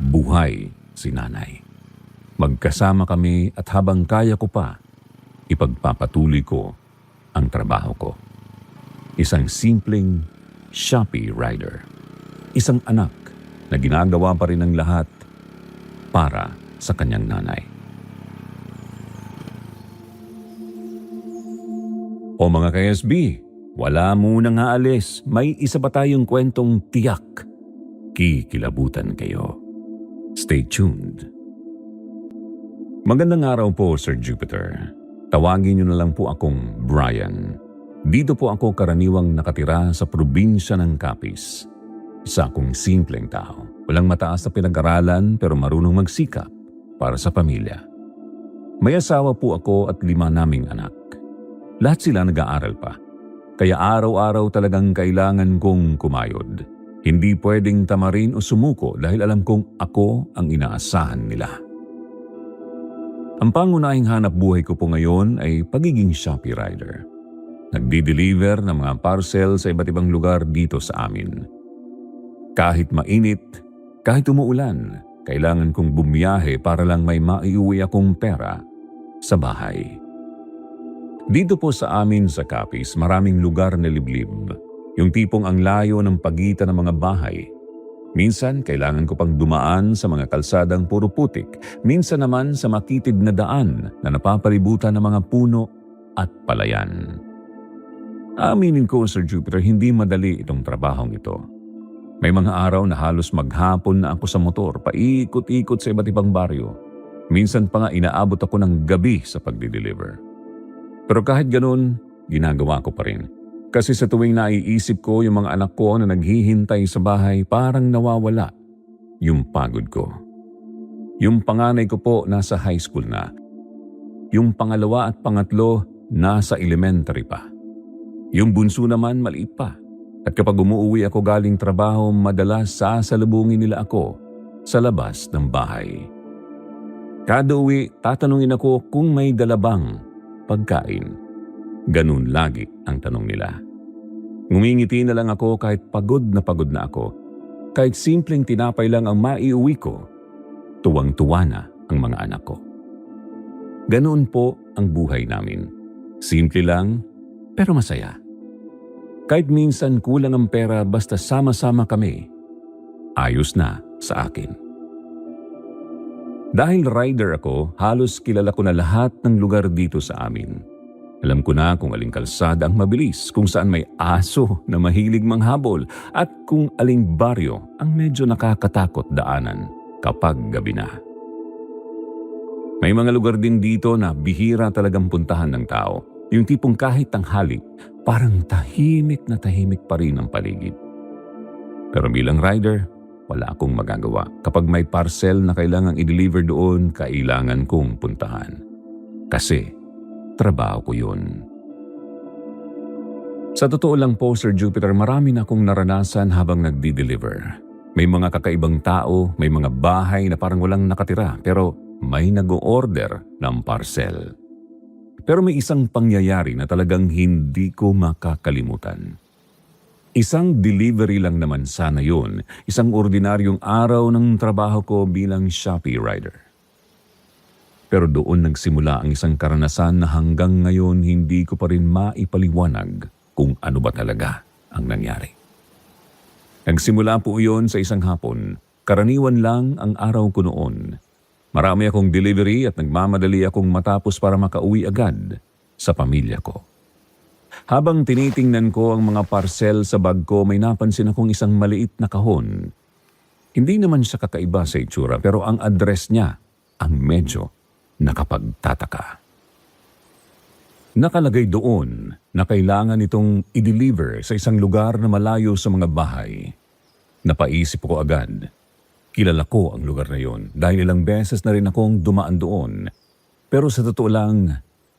Buhay si nanay. Magkasama kami at habang kaya ko pa, ipagpapatuloy ko ang trabaho ko. Isang simpleng Shopee rider. Isang anak na ginagawa pa rin ang lahat para sa kanyang nanay. O mga ka-SB, wala munang aalis. May isa pa tayong kwentong tiyak. Kikilabutan kayo. Stay tuned. Magandang araw po, Sir Jupiter. Tawagin niyo na lang po akong Brian. Dito po ako karaniwang nakatira sa probinsya ng Capiz. Isa akong simpleng tao. Walang mataas na pinag-aralan pero marunong magsikap para sa pamilya. May asawa po ako at 5 naming anak. Lahat sila nag-aaral pa. Kaya araw-araw talagang kailangan kong kumayod. Hindi pwedeng tamarin o sumuko dahil alam kong ako ang inaasahan nila. Ang pangunahing hanap buhay ko po ngayon ay pagiging Shopee rider. Nagdi-deliver ng mga parcel sa iba't ibang lugar dito sa amin. Kahit mainit, kahit umuulan, kailangan kong bumiyahe para lang may maiuwi akong pera sa bahay. Dito po sa amin sa Capiz, maraming lugar na liblib. Yung tipong ang layo ng pagitan ng mga bahay. Minsan, kailangan ko pang dumaan sa mga kalsadang puro putik. Minsan naman sa makitid na daan na napapalibutan ng mga puno at palayan. Aminin ko, Sir Jupiter, hindi madali itong trabahong ito. May mga araw na halos maghapon na ako sa motor, paikot-ikot sa iba't ibang baryo. Minsan pa nga inaabot ako ng gabi sa pagdi-deliver. Pero kahit ganun, ginagawa ko pa rin. Kasi sa tuwing naiisip ko yung mga anak ko na naghihintay sa bahay, parang nawawala yung pagod ko. Yung panganay ko po nasa high school na. Yung pangalawa at pangatlo nasa elementary pa. Yung bunso naman maliit pa. At kapag umuwi ako galing trabaho, madalas sasalubungin nila ako sa labas ng bahay. Kada uwi, tatanungin ako kung may dala bang pagkain. Ganun lagi ang tanong nila. Ngumingiti na lang ako kahit pagod na ako. Kahit simpleng tinapay lang ang maiuwi ko, tuwang-tuwa na ang mga anak ko. Ganoon po ang buhay namin. Simple lang, pero masaya. Kahit minsan kulang ang pera basta sama-sama kami, ayos na sa akin. Dahil rider ako, halos kilala ko na lahat ng lugar dito sa amin. Alam ko na kung aling kalsada ang mabilis, kung saan may aso na mahilig manghabol, at kung aling baryo ang medyo nakakatakot daanan kapag gabi na. May mga lugar din dito na bihira talagang puntahan ng tao. Yung tipong kahit tanghali, parang tahimik na tahimik pa rin ang paligid. Pero bilang rider, wala akong magagawa. Kapag may parcel na kailangang i-deliver doon, kailangan kong puntahan. Kasi, trabaho ko yun. Sa totoo lang po, Sir Jupiter, marami na akong naranasan habang nagdi-deliver. May mga kakaibang tao, may mga bahay na parang walang nakatira, pero may nag-o-order ng parcel. Pero may isang pangyayari na talagang hindi ko makakalimutan. Isang delivery lang naman sana yun, isang ordinaryong araw ng trabaho ko bilang Shopee rider. Pero doon nagsimula ang isang karanasan na hanggang ngayon hindi ko pa rin maipaliwanag kung ano ba talaga ang nangyari. Nagsimula po yun sa isang hapon, karaniwan lang ang araw ko noon. Marami akong delivery at nagmamadali akong matapos para makauwi agad sa pamilya ko. Habang tinitingnan ko ang mga parcel sa bag ko, may napansin akong isang maliit na kahon. Hindi naman siya kakaiba sa itsura, pero ang address niya ang medyo nakapagtataka. Nakalagay doon na kailangan itong i-deliver sa isang lugar na malayo sa mga bahay. Napaisip ko agad. Kilala ko ang lugar na yon dahil ilang beses na rin akong dumaan doon. Pero sa totoo lang,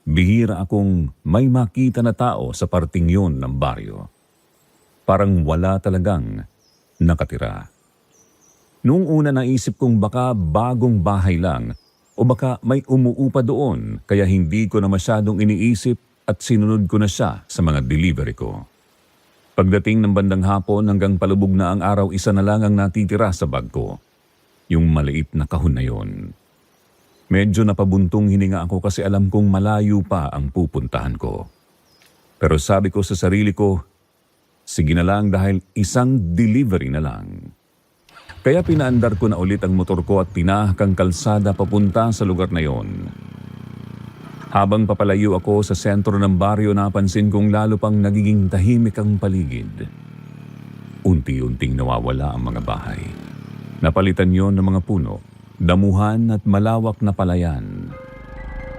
bihira akong may makita na tao sa parting yon ng baryo. Parang wala talagang nakatira. Noong una naisip kong baka bagong bahay lang o baka may umuupa doon kaya hindi ko na masyadong iniisip at sinunod ko na siya sa mga delivery ko. Pagdating ng bandang hapon hanggang palubog na ang araw, isa na lang ang natitira sa bag ko. Yung maliit na kahon na yon. Medyo napabuntong hininga ako kasi alam kong malayo pa ang pupuntahan ko. Pero sabi ko sa sarili ko, sige na lang dahil isang delivery na lang. Kaya pinaandar ko na ulit ang motor ko at tinahak ang kalsada papunta sa lugar na yon. Habang papalayo ako sa sentro ng baryo, napansin kong lalo pang nagiging tahimik ang paligid. Unti-unting nawawala ang mga bahay. Napalitan yon ng mga puno, damuhan at malawak na palayan.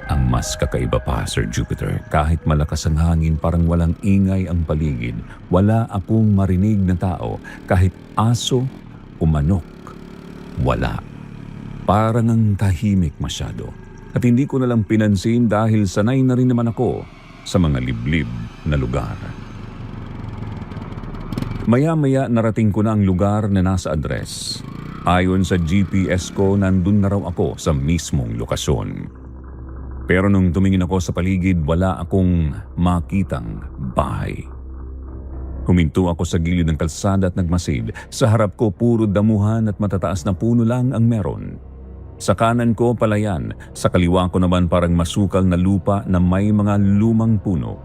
Ang mas kakaiba pa, Sir Jupiter, kahit malakas ang hangin, parang walang ingay ang paligid. Wala akong marinig na tao, kahit aso o manok. Wala. Parang ang tahimik masyado. At hindi ko nalang pinansin dahil sanay na rin naman ako sa mga liblib na lugar. Maya-maya narating ko na ang lugar na nasa address. Ayon sa GPS ko, nandun na raw ako sa mismong lokasyon. Pero nung tumingin ako sa paligid, wala akong makitang bahay. Huminto ako sa gilid ng kalsada at nagmasid. Sa harap ko, puro damuhan at matataas na puno lang ang meron. Sa kanan ko, palayan. Sa kaliwa ko naman parang masukal na lupa na may mga lumang puno.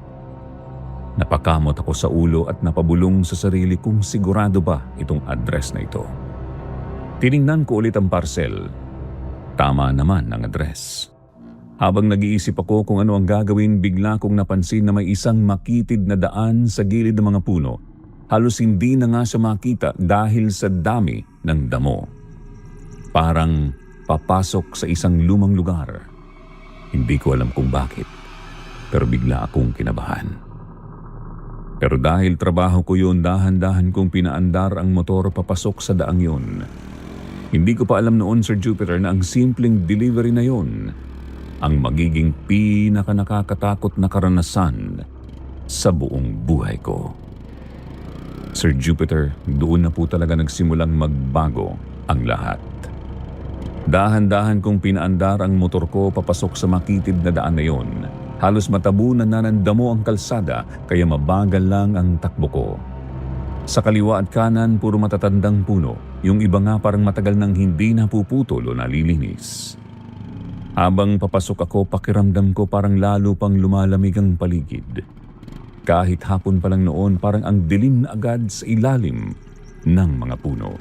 Napakamot ako sa ulo at napabulong sa sarili kung sigurado ba itong address na ito. Tiningnan ko ulit ang parcel. Tama naman ang address. Habang nag-iisip ako kung ano ang gagawin, bigla kong napansin na may isang makitid na daan sa gilid ng mga puno. Halos hindi na nga siya makita dahil sa dami ng damo. Parang papasok sa isang lumang lugar. Hindi ko alam kung bakit, pero bigla akong kinabahan. Pero dahil trabaho ko yun, dahan-dahan kong pinaandar ang motor papasok sa daang yun. Hindi ko pa alam noon, Sir Jupiter, na ang simpleng delivery na yun ang magiging pinaka-nakakatakot na karanasan sa buong buhay ko. Sir Jupiter, doon na po talaga nagsimulang magbago ang lahat. Dahan-dahan kong pinaandar ang motor ko papasok sa makitid na daan na yon. Halos matabunan na ng damo ang kalsada kaya mabagal lang ang takbo ko. Sa kaliwa at kanan, puro matatandang puno. Yung iba nga parang matagal nang hindi napuputol o nalilinis. Habang papasok ako, pakiramdam ko parang lalo pang lumalamig ang paligid. Kahit hapon pa lang noon, parang ang dilim na agad sa ilalim ng mga puno.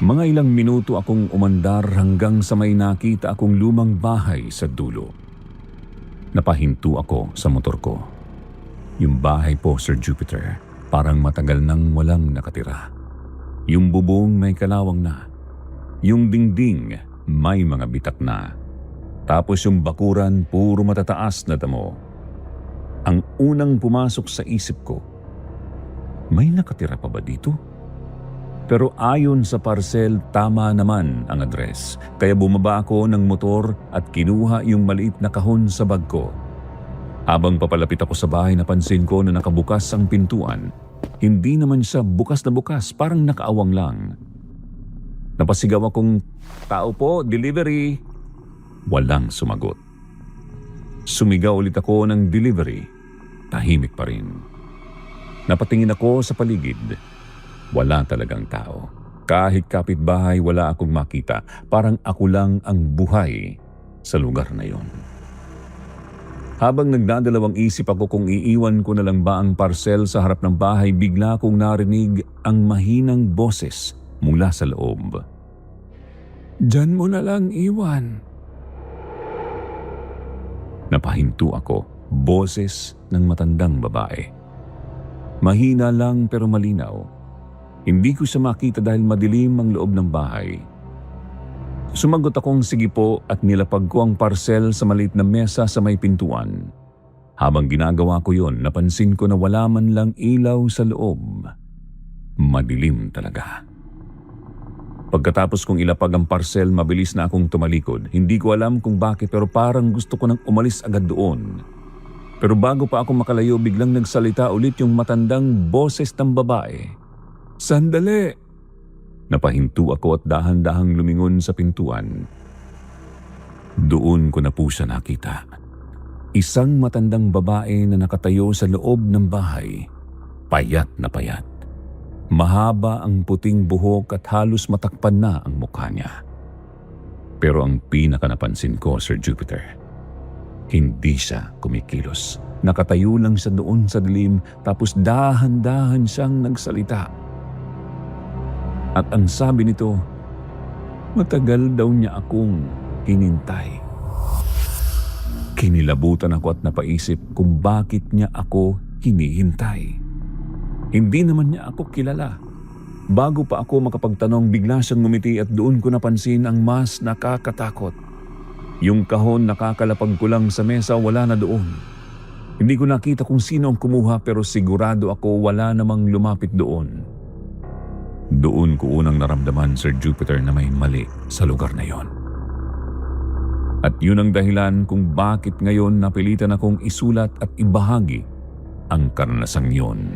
Mga ilang minuto akong umandar hanggang sa may nakita akong lumang bahay sa dulo. Napahinto ako sa motor ko. Yung bahay po, Sir Jupiter, parang matagal nang walang nakatira. Yung bubong may kalawang na. Yung dingding may mga bitak na. Tapos yung bakuran puro matataas na damo. Ang unang pumasok sa isip ko, may nakatira pa ba dito? Pero ayon sa parcel, tama naman ang address. Kaya bumaba ako ng motor at kinuha yung maliit na kahon sa bag ko. Habang papalapit ako sa bahay, napansin ko na nakabukas ang pintuan. Hindi naman siya bukas na bukas, parang nakaawang lang. Napasigaw akong, "Tao po, delivery." Walang sumagot. Sumigaw ulit ako ng delivery. Tahimik pa rin. Napatingin ako sa paligid. Wala talagang tao. Kahit kapitbahay, wala akong makita. Parang ako lang ang buhay sa lugar na yon. Habang nagdadalawang isip ako kung iiwan ko na lang ba ang parcel sa harap ng bahay, bigla kong narinig ang mahinang boses mula sa loob. "Diyan mo na lang iwan." Napahinto ako. Boses ng matandang babae. Mahina lang pero malinaw. Hindi ko siya makita dahil madilim ang loob ng bahay. Sumagot akong sige po at nilapag ko ang parcel sa maliit na mesa sa may pintuan. Habang ginagawa ko yon, napansin ko na wala man lang ilaw sa loob. Madilim talaga. Pagkatapos kong ilapag ang parcel, mabilis na akong tumalikod. Hindi ko alam kung bakit pero parang gusto ko nang umalis agad doon. Pero bago pa ako makalayo, biglang nagsalita ulit yung matandang boses ng babae. "Sandali!" Napahinto ako at dahan-dahang lumingon sa pintuan. Doon ko na po siya nakita. Isang matandang babae na nakatayo sa loob ng bahay. Payat na payat. Mahaba ang puting buhok at halos matakpan na ang mukha niya. Pero ang pinakanapansin ko, Sir Jupiter, hindi siya kumikilos. Nakatayo lang siya doon sa dilim tapos dahan-dahan siyang nagsalita. At ang sabi nito, matagal daw niya akong hinintay. Kinilabutan ako at napaisip kung bakit niya ako hinihintay. Hindi naman niya ako kilala. Bago pa ako makapagtanong, bigla siyang ngumiti at doon ko napansin ang mas nakakatakot. Yung kahon nakakalapag ko lang sa mesa, wala na doon. Hindi ko nakita kung sino ang kumuha pero sigurado ako wala namang lumapit doon. Doon ko unang naramdaman, Sir Jupiter, na may mali sa lugar na yon. At yun ang dahilan kung bakit ngayon napilitan akong isulat at ibahagi ang karanasang yon.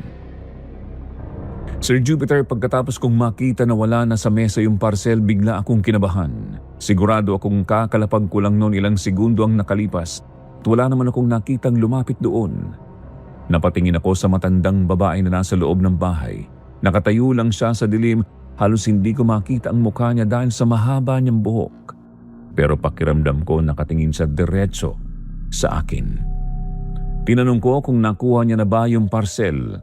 Sir Jupiter, pagkatapos kong makita na wala na sa mesa yung parcel, bigla akong kinabahan. Sigurado akong kakalapag ko lang noon, ilang segundo ang nakalipas at wala naman akong nakitang lumapit doon. Napatingin ako sa matandang babae na nasa loob ng bahay. Nakatayo lang siya sa dilim, halos hindi ko makita ang mukha niya dahil sa mahaba niyang buhok. Pero pakiramdam ko nakatingin siya diretso sa akin. Tinanong ko kung nakuha niya na ba yung parcel.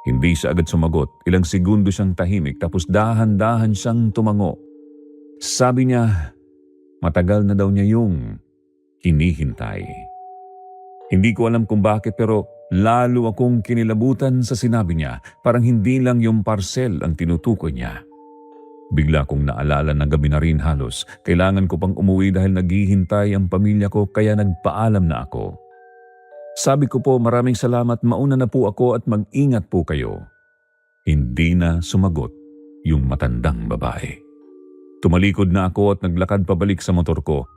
Hindi siya agad sumagot. Ilang segundo siyang tahimik tapos dahan-dahan siyang tumango. Sabi niya, matagal na daw niya yung hinihintay. Hindi ko alam kung bakit pero lalo akong kinilabutan sa sinabi niya. Parang hindi lang yung parcel ang tinutukoy niya. Bigla kong naalala na gabi na rin halos. Kailangan ko pang umuwi dahil naghihintay ang pamilya ko kaya nagpaalam na ako. Sabi ko po, maraming salamat, mauna na po ako at mag-ingat po kayo. Hindi na sumagot yung matandang babae. Tumalikod na ako at naglakad pabalik sa motor ko.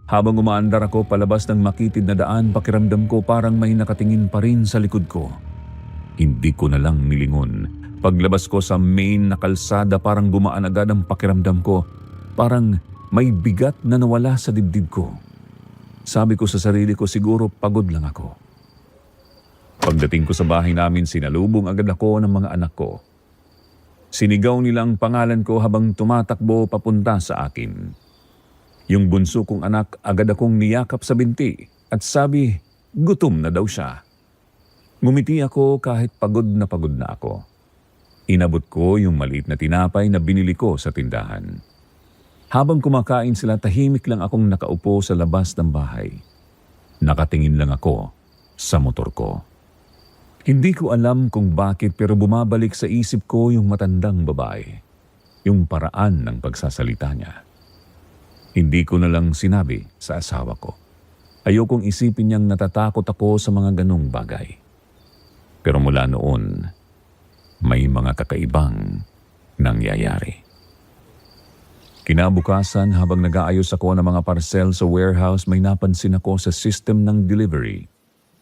Habang umaandar ako palabas ng makitid na daan, pakiramdam ko parang may nakatingin pa rin sa likod ko. Hindi ko na lang nilingon. Paglabas ko sa main na kalsada, parang gumaan agad ang pakiramdam ko. Parang may bigat na nawala sa dibdib ko. Sabi ko sa sarili ko, siguro pagod lang ako. Pagdating ko sa bahay namin, sinalubong agad ako ng mga anak ko. Sinigaw nilang pangalan ko habang tumatakbo papunta sa akin. Yung bunso kong anak agad akong niyakap sa binti at sabi, gutom na daw siya. Ngumiti ako kahit pagod na ako. Inabot ko yung maliit na tinapay na binili ko sa tindahan. Habang kumakain sila, tahimik lang akong nakaupo sa labas ng bahay. Nakatingin lang ako sa motor ko. Hindi ko alam kung bakit pero bumabalik sa isip ko yung matandang babae. Yung paraan ng pagsasalita niya. Hindi ko na lang sinabi sa asawa ko. Ayokong isipin niyang natatakot ako sa mga ganong bagay. Pero mula noon, may mga kakaibang nangyayari. Kinabukasan habang nag-aayos ako ng mga parcel sa warehouse, may napansin ako sa system ng delivery.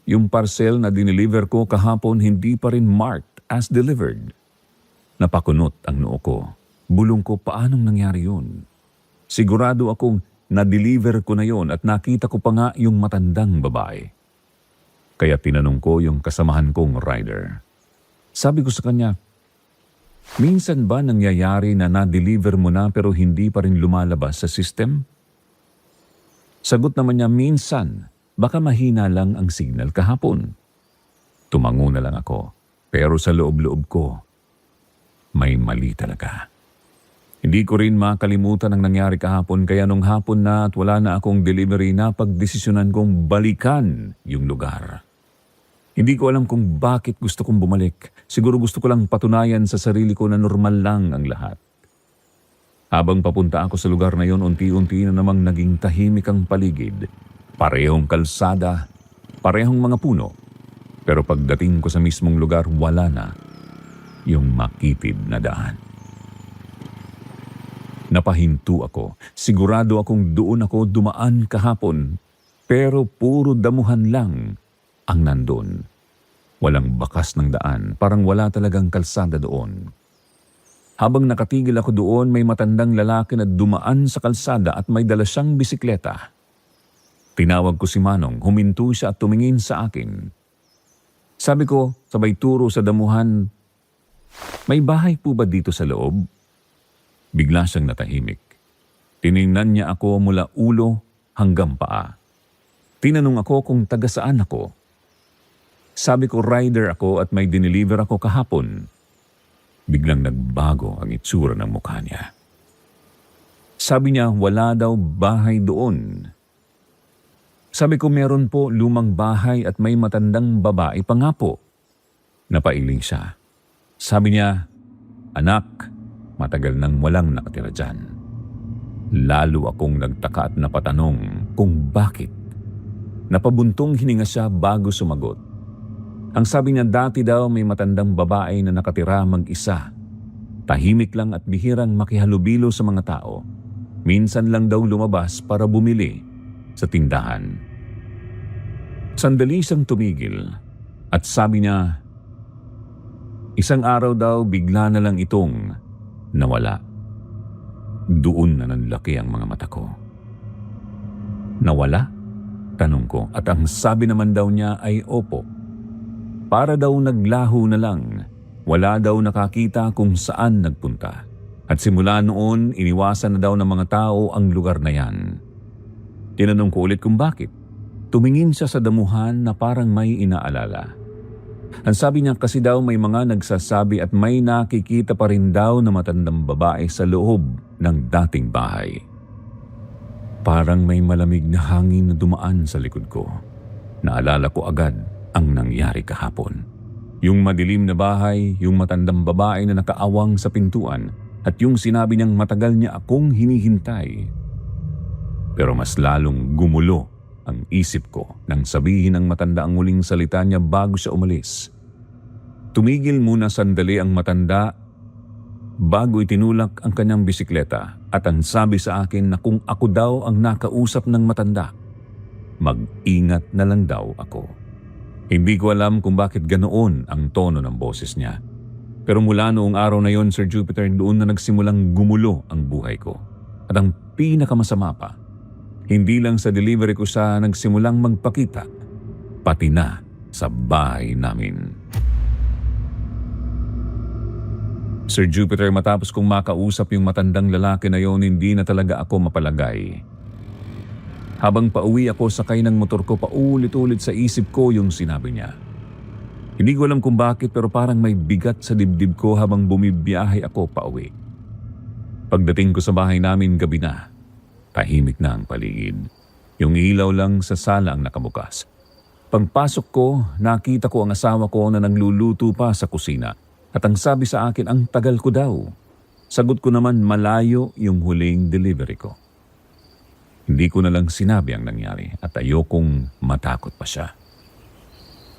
Yung parcel na dineliver ko kahapon hindi pa rin marked as delivered. Napakunot ang noo ko. Bulong ko, paanong nangyari yun? Sigurado akong na-deliver ko na yun at nakita ko pa nga yung matandang babae. Kaya tinanong ko yung kasamahan kong rider. Sabi ko sa kanya, minsan ba nangyayari na na-deliver mo na pero hindi pa rin lumalabas sa system? Sagot naman niya, minsan. Baka mahina lang ang signal kahapon. Tumango na lang ako, pero sa loob-loob ko, may mali talaga. Hindi ko rin makalimutan ang nangyari kahapon kaya nung hapon na at wala na akong delivery na pagdesisyonan kong balikan yung lugar. Hindi ko alam kung bakit gusto kong bumalik. Siguro gusto ko lang patunayan sa sarili ko na normal lang ang lahat. Habang papunta ako sa lugar na yon, unti-unti na namang naging tahimik ang paligid. Parehong kalsada, parehong mga puno. Pero pagdating ko sa mismong lugar, wala na yung makitid na daan. Napahinto ako. Sigurado akong doon ako dumaan kahapon. Pero puro damuhan lang ang nandun. Walang bakas ng daan, parang wala talagang kalsada doon. Habang nakatigil ako doon, may matandang lalaki na dumaan sa kalsada at may dala siyang bisikleta. Tinawag ko si Manong, huminto siya at tumingin sa akin. Sabi ko, sabay turo sa damuhan, may bahay po ba dito sa loob? Bigla siyang natahimik. Tiningnan niya ako mula ulo hanggang paa. Tinanong ako kung taga saan ako. Sabi ko, rider ako at may dineliver ako kahapon. Biglang nagbago ang itsura ng mukha niya. Sabi niya, wala daw bahay doon. Sabi ko, meron po lumang bahay at may matandang babae pa nga po. Napailing siya. Sabi niya, anak, matagal nang walang nakatira dyan. Lalo akong nagtaka at napatanong kung bakit. Napabuntong hininga siya bago sumagot. Ang sabi niya, dati daw may matandang babae na nakatira mag-isa. Tahimik lang at bihirang makihalubilo sa mga tao. Minsan lang daw lumabas para bumili sa tindahan. Sandali siyang tumigil at sabi niya, isang araw daw bigla na lang itong nawala. Doon na nanlaki ang mga mata ko. Nawala? Tanong ko at ang sabi naman daw niya ay opo. Para daw naglaho na lang, wala daw nakakita kung saan nagpunta. At simula noon, iniwasan na daw ng mga tao ang lugar na yan. Tinanong ko ulit kung bakit. Tumingin siya sa damuhan na parang may inaalala. Ang sabi niya kasi daw may mga nagsasabi at may nakikita pa rin daw na matandang babae sa loob ng dating bahay. Parang may malamig na hangin na dumaan sa likod ko. Naalala ko agad ang nangyari kahapon. Yung madilim na bahay, yung matandang babae na nakaawang sa pintuan, at yung sinabi niyang matagal niya akong hinihintay. Pero mas lalong gumulo ang isip ko nang sabihin ng matanda ang muling salita niya bago siya umalis. Tumigil muna sandali ang matanda bago itinulak ang kanyang bisikleta at ang sabi sa akin na kung ako daw ang nakausap ng matanda, mag-ingat na lang daw ako. Hindi ko alam kung bakit ganoon ang tono ng boses niya. Pero mula noong araw na yon, Sir Jupiter, doon na nagsimulang gumulo ang buhay ko. At ang pinakamasama pa, hindi lang sa delivery ko siya nagsimulang magpakita, pati na sa bahay namin. Sir Jupiter, matapos kong makausap yung matandang lalaki na yon, hindi na talaga ako mapalagay. Habang pauwi ako sakay ng motor ko, paulit-ulit sa isip ko yung sinabi niya. Hindi ko alam kung bakit pero parang may bigat sa dibdib ko habang bumibiyahe ako pauwi. Pagdating ko sa bahay namin gabi na, tahimik na ang paligid. Yung ilaw lang sa sala ang nakabukas. Pagpasok ko, nakita ko ang asawa ko na nagluluto pa sa kusina at ang sabi sa akin ang tagal ko daw. Sagot ko naman malayo yung huling delivery ko. Hindi ko na lang sinabi ang nangyari at ayokong matakot pa siya.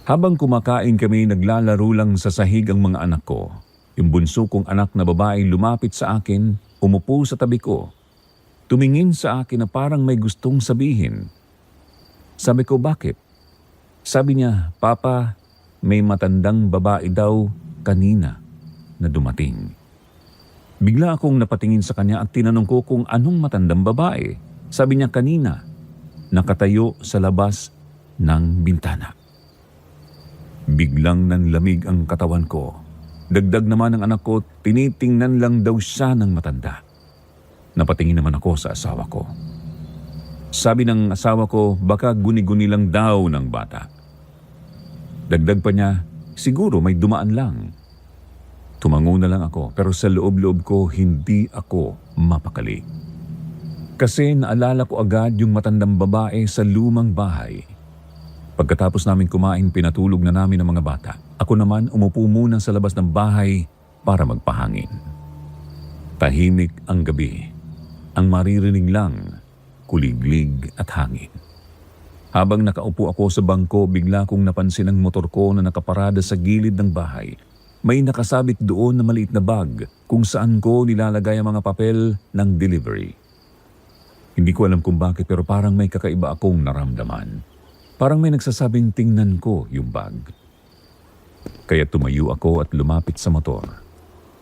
Habang kumakain kami, naglalaro lang sa sahig ang mga anak ko. Yung bunso kong anak na babae lumapit sa akin, umupo sa tabi ko. Tumingin sa akin na parang may gustong sabihin. Sabi ko, bakit? Sabi niya, Papa, may matandang babae daw kanina na dumating. Bigla akong napatingin sa kanya at tinanong ko kung anong matandang babae. Sabi niya kanina, nakatayo sa labas ng bintana. Biglang nanlamig ang katawan ko. Dagdag naman ng anak ko, tinitingnan lang daw siya ng matanda. Napatingin naman ako sa asawa ko. Sabi ng asawa ko, baka guni-guni lang daw ng bata. Dagdag pa niya, siguro may dumaan lang. Tumango na lang ako pero sa loob-loob ko hindi ako mapakali. Kasi naalala ko agad yung matandang babae sa lumang bahay. Pagkatapos namin kumain, pinatulog na namin ang mga bata. Ako naman umupo muna sa labas ng bahay para magpahangin. Tahimik ang gabi. Ang maririnig lang, kuliglig at hangin. Habang nakaupo ako sa bangko, bigla kong napansin ang motor ko na nakaparada sa gilid ng bahay. May nakasabit doon na maliit na bag kung saan ko nilalagay ang mga papel ng delivery. Hindi ko alam kung bakit pero parang may kakaiba akong naramdaman. Parang may nagsasabing tingnan ko yung bag. Kaya tumayo ako at lumapit sa motor.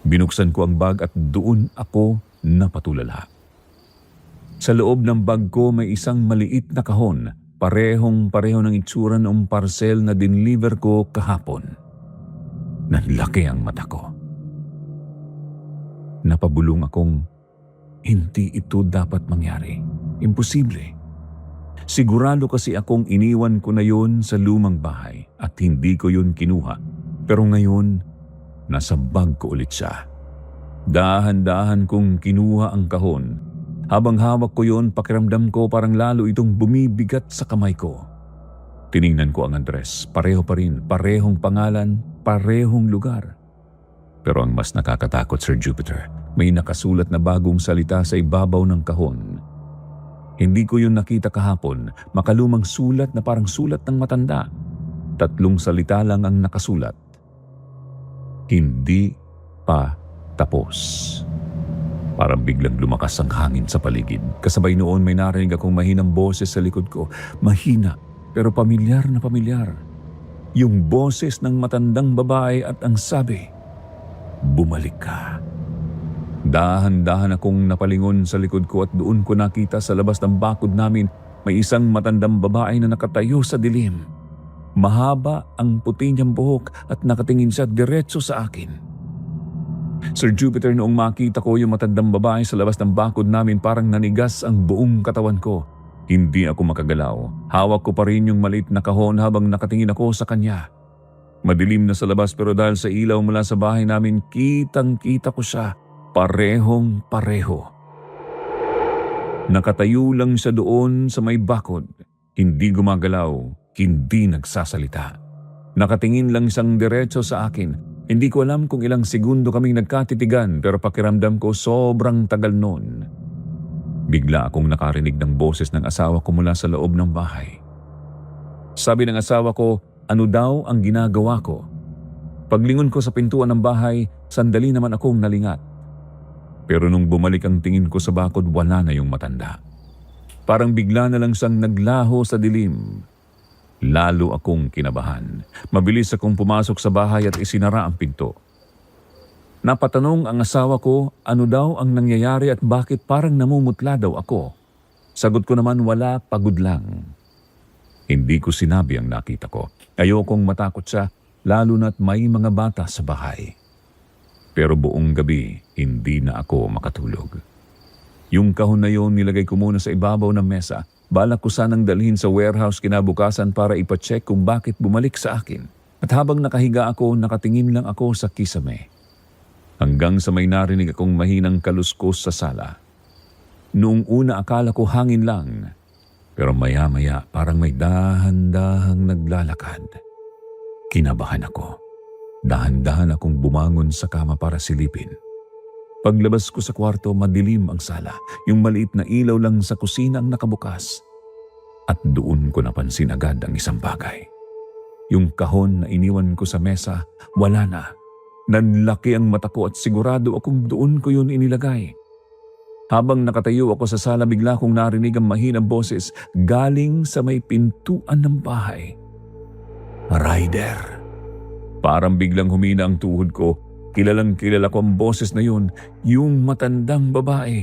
Binuksan ko ang bag at doon ako napatulala. Sa loob ng bag ko may isang maliit na kahon. Parehong-pareho ng itsura ng parcel na dinliver ko kahapon. Nanlaki ang mata ko. Napabulong akong hindi ito dapat mangyari. Imposible. Sigurado kasi akong iniwan ko na yon sa lumang bahay at hindi ko yon kinuha. Pero ngayon, nasa bag ko ulit siya. Dahan-dahan kong kinuha ang kahon. Habang hawak ko yon, pakiramdam ko parang lalo itong bumibigat sa kamay ko. Tiningnan ko ang address, pareho pa rin, parehong pangalan, parehong lugar. Pero ang mas nakakatakot, Sir Jupiter, may nakasulat na bagong salita sa ibabaw ng kahon. Hindi ko yun nakita kahapon, makalumang sulat na parang sulat ng matanda. 3 salita lang ang nakasulat. Hindi pa tapos. Parang biglang lumakas ang hangin sa paligid. Kasabay noon may narinig akong mahinang boses sa likod ko. Mahina pero pamilyar na pamilyar. Yung boses ng matandang babae at ang sabi, bumalik ka. Dahan-dahan akong napalingon sa likod ko at doon ko nakita sa labas ng bakod namin may isang matandang babae na nakatayo sa dilim. Mahaba ang puti niyang buhok at nakatingin siya diretso sa akin. Sir Jupiter, noong makita ko yung matandang babae sa labas ng bakod namin parang nanigas ang buong katawan ko. Hindi ako makagalaw. Hawak ko pa rin yung maliit na kahon habang nakatingin ako sa kanya. Madilim na sa labas pero dahil sa ilaw mula sa bahay namin, kitang-kita ko siya. Parehong pareho. Nakatayo lang siya doon sa may bakod. Hindi gumagalaw, hindi nagsasalita. Nakatingin lang siyang diretso sa akin. Hindi ko alam kung ilang segundo kaming nagkatitigan pero pakiramdam ko sobrang tagal noon. Bigla akong nakarinig ng boses ng asawa ko mula sa loob ng bahay. Sabi ng asawa ko, ano daw ang ginagawa ko? Paglingon ko sa pintuan ng bahay, sandali naman akong nalingat. Pero nung bumalik ang tingin ko sa bakod, wala na yung matanda. Parang bigla na lang siyang naglaho sa dilim. Lalo akong kinabahan. Mabilis akong pumasok sa bahay at isinara ang pinto. Napatanong ang asawa ko ano daw ang nangyayari at bakit parang namumutla daw ako. Sagot ko naman wala, pagod lang. Hindi ko sinabi ang nakita ko. Ayokong matakot siya, lalo na't may mga bata sa bahay. Pero buong gabi, hindi na ako makatulog. Yung kahon na yun nilagay ko muna sa ibabaw ng mesa. Balak ko sanang dalhin sa warehouse kinabukasan para ipacheck kung bakit bumalik sa akin. At habang nakahiga ako, nakatingin lang ako sa kisame. Hanggang sa may narinig akong mahinang kaluskos sa sala. Noong una akala ko hangin lang, pero maya-maya parang may dahan-dahang naglalakad. Kinabahan ako. Dahan-dahan akong bumangon sa kama para silipin. Paglabas ko sa kwarto, madilim ang sala. Yung maliit na ilaw lang sa kusina ang nakabukas. At doon ko napansin agad ang isang bagay. Yung kahon na iniwan ko sa mesa, wala na. Nanlaki ang mata ko at sigurado akong doon ko yun inilagay. Habang nakatayo ako sa sala, bigla kong narinig ang mahinang boses galing sa may pintuan ng bahay. Rider. Parang biglang humina ang tuhod ko. Kilalang kilala ko ang boses na yun, yung matandang babae.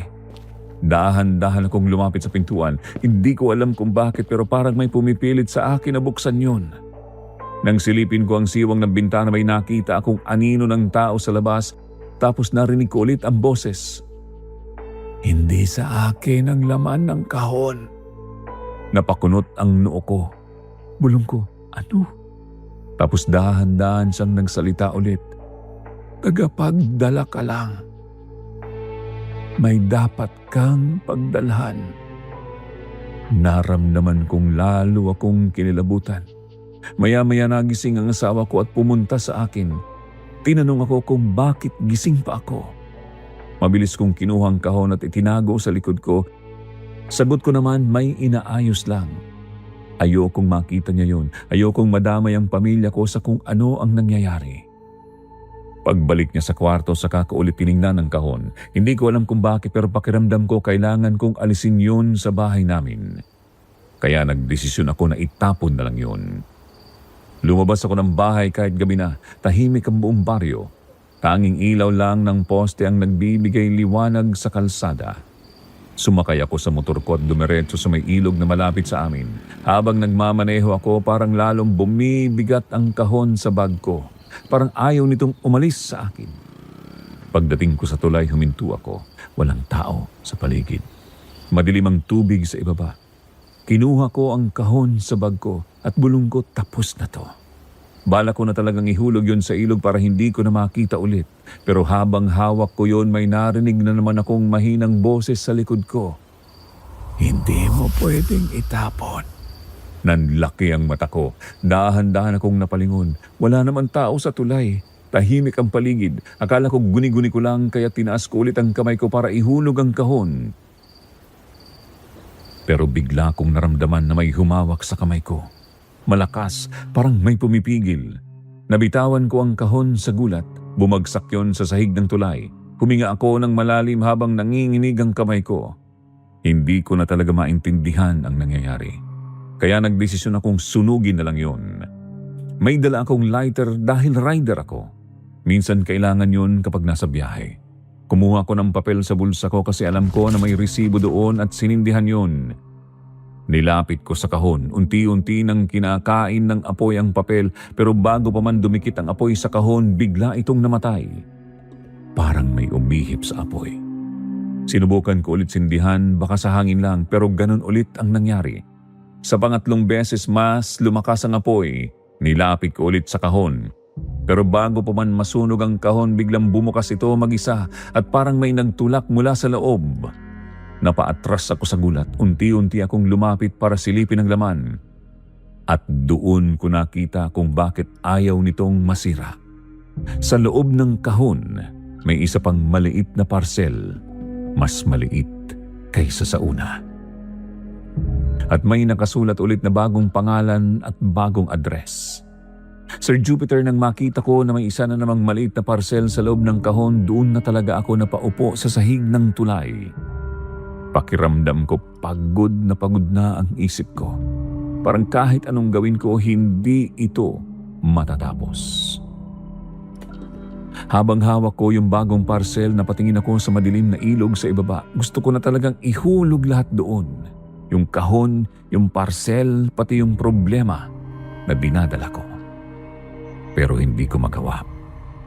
Dahan-dahan akong lumapit sa pintuan. Hindi ko alam kung bakit pero parang may pumipilit sa akin na buksan yun. Nang silipin ko ang siwang ng bintana, may nakita akong anino ng tao sa labas, tapos narinig ko ulit ang boses. Hindi sa akin ang laman ng kahon. Napakunot ang noo ko. Bulong ko, ano? Tapos dahan-dahan siyang nagsalita ulit. Tagapagdala ka lang. May dapat kang pagdalhan. Naramdaman kong lalo akong kinilabutan. Maya-maya nagising ang asawa ko at pumunta sa akin. Tinanong ako kung bakit gising pa ako. Mabilis kong kinuha ang kahon at itinago sa likod ko. Sagot ko naman, may inaayos lang. Ayokong makita niya yun. Ayokong madamay ang pamilya ko sa kung ano ang nangyayari. Pagbalik niya sa kwarto, saka ko ulit tiningnan ang kahon. Hindi ko alam kung bakit pero pakiramdam ko kailangan kong alisin yun sa bahay namin. Kaya nagdesisyon ako na itapon na lang yun. Lumabas ako ng bahay kahit gabi na. Tahimik ang buong baryo. Tanging ilaw lang ng poste ang nagbibigay liwanag sa kalsada. Sumakay ako sa motor ko at dumiretso sa may ilog na malapit sa amin. Habang nagmamaneho ako, parang lalong bumibigat ang kahon sa bag ko. Parang ayaw nitong umalis sa akin. Pagdating ko sa tulay, huminto ako. Walang tao sa paligid. Madilim ang tubig sa ibaba. Kinuha ko ang kahon sa bag ko at bulong ko, tapos na to. Bala ko na talagang ihulog yon sa ilog para hindi ko na makita ulit. Pero habang hawak ko yon, may narinig na naman akong mahinang boses sa likod ko. Hindi mo pwedeng itapon. Nanlaki ang mata ko. Dahan-dahan akong napalingon. Wala naman tao sa tulay. Tahimik ang paligid. Akala ko guni-guni ko lang kaya tinaas ko ulit ang kamay ko para ihulog ang kahon. Pero bigla kong naramdaman na may humawak sa kamay ko. Malakas, parang may pumipigil. Nabitawan ko ang kahon sa gulat. Bumagsak yon sa sahig ng tulay. Huminga ako ng malalim habang nanginginig ang kamay ko. Hindi ko na talaga maintindihan ang nangyayari. Kaya nagdesisyon akong sunugin na lang yon. May dala akong lighter dahil rider ako. Minsan kailangan yon kapag nasa biyahe. Kumuha ko ng papel sa bulsa ko kasi alam ko na may resibo doon at sinindihan yon. Nilapit ko sa kahon, unti-unti nang kinakain ng apoy ang papel pero bago pa man dumikit ang apoy sa kahon, bigla itong namatay. Parang may umihip sa apoy. Sinubukan ko ulit sindihan, baka sa hangin lang, pero ganun ulit ang nangyari. Sa pangatlong beses mas lumakas ang apoy, nilapit ko ulit sa kahon. Pero bago pa man masunog ang kahon, biglang bumukas ito mag-isa at parang may nagtulak mula sa loob. Napaatras ako sa gulat, unti-unti akong lumapit para silipin ang laman. At doon ko nakita kung bakit ayaw nitong masira. Sa loob ng kahon, may isa pang maliit na parcel, mas maliit kaysa sa una. At may nakasulat ulit na bagong pangalan at bagong address. Sir Jupiter, nang makita ko na may isa na namang maliit na parcel sa loob ng kahon, doon na talaga ako napaupo sa sahig ng tulay. Pakiramdam ko pagod na ang isip ko. Parang kahit anong gawin ko, hindi ito matatapos. Habang hawak ko yung bagong parcel, napatingin ako sa madilim na ilog sa ibaba. Gusto ko na talagang ihulog lahat doon. Yung kahon, yung parcel, pati yung problema na dinadala ko. Pero hindi ko magawa.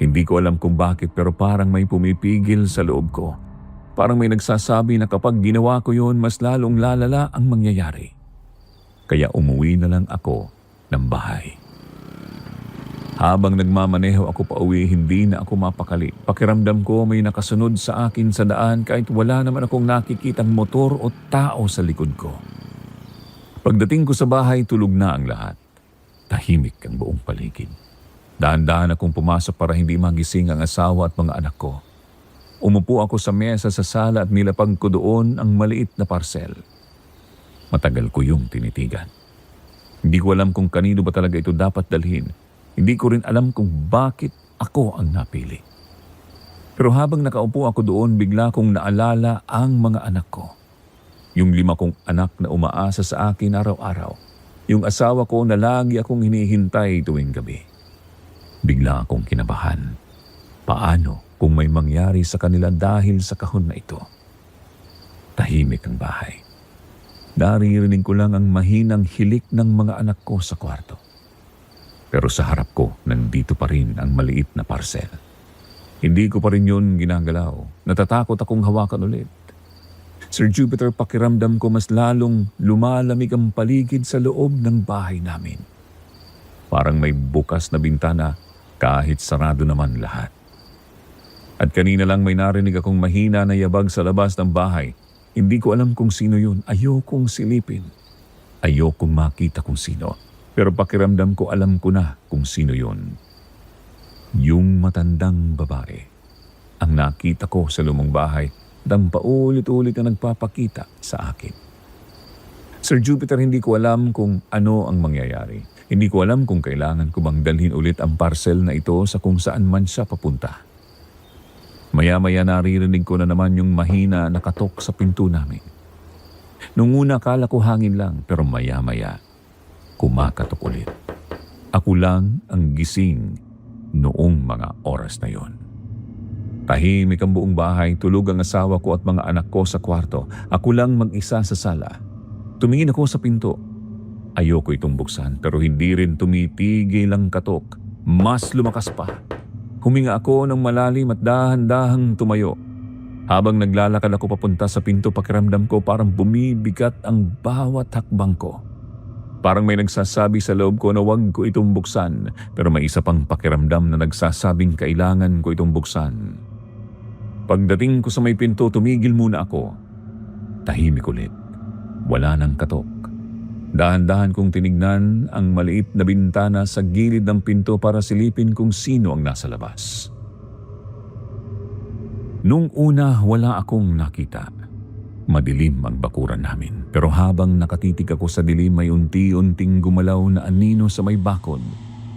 Hindi ko alam kung bakit pero parang may pumipigil sa loob ko. Parang may nagsasabi na kapag ginawa ko yun, mas lalong lalala ang mangyayari. Kaya umuwi na lang ako ng bahay. Habang nagmamaneho ako pauwi, hindi na ako mapakali. Pakiramdam ko may nakasunod sa akin sa daan kahit wala naman akong nakikitang motor o tao sa likod ko. Pagdating ko sa bahay, tulog na ang lahat. Tahimik ang buong paligid. Dahan-dahan akong pumasok para hindi magising ang asawa at mga anak ko. Umupo ako sa mesa sa sala at nilapag ko doon ang maliit na parcel. Matagal ko yung tinitigan. Hindi ko alam kung kanino ba talaga ito dapat dalhin. Hindi ko rin alam kung bakit ako ang napili. Pero habang nakaupo ako doon, bigla kong naalala ang mga anak ko. Yung 5 kong anak na umaasa sa akin araw-araw. Yung asawa ko na lagi akong hinihintay tuwing gabi. Bigla akong kinabahan. Paano kung may mangyari sa kanila dahil sa kahon na ito? Tahimik ang bahay. Naririnig ko lang ang mahinang hilik ng mga anak ko sa kwarto. Pero sa harap ko, nandito pa rin ang maliit na parcel. Hindi ko pa rin yun ginagalaw. Natatakot akong hawakan ulit. Sir Jupiter, pakiramdam ko mas lalong lumalamig ang paligid sa loob ng bahay namin. Parang may bukas na bintana kahit sarado naman lahat. At kanina lang may narinig akong mahina na yabag sa labas ng bahay. Hindi ko alam kung sino yun. Ayokong silipin. Ayokong makita kung sino. Pero pakiramdam ko alam ko na kung sino yun. Yung matandang babae. Ang nakita ko sa lumang bahay at ang paulit-ulit na nagpapakita sa akin. Sir Jupiter, hindi ko alam kung ano ang mangyayari. Hindi ko alam kung kailangan ko bang dalhin ulit ang parcel na ito sa kung saan man siya papunta. Maya-maya naririnig ko na naman yung mahina na katok sa pinto namin. Nung una akala ko hangin lang, pero maya-maya kumakatok ulit. Ako lang ang gising noong mga oras na yon. Tahimik ang buong bahay, tulog ang asawa ko at mga anak ko sa kwarto. Ako lang mag-isa sa sala. Tumingin ako sa pinto. Ayoko itong buksan pero hindi rin tumitigil ang katok. Mas lumakas pa. Huminga ako ng malalim at dahan-dahang tumayo. Habang naglalakad ako papunta sa pinto, pakiramdam ko parang bumibigat ang bawat hakbang ko. Parang may nagsasabi sa loob ko na huwag ko itong buksan, pero may isa pang pakiramdam na nagsasabing kailangan ko itong buksan. Pagdating ko sa may pinto, tumigil muna ako. Tahimik ulit. Wala nang katok. Dahan-dahan kong tinignan ang maliit na bintana sa gilid ng pinto para silipin kung sino ang nasa labas. Nung una, wala akong nakita. Madilim ang bakuran namin. Pero habang nakatitig ako sa dilim, may unti-unting gumalaw na anino sa may bakod.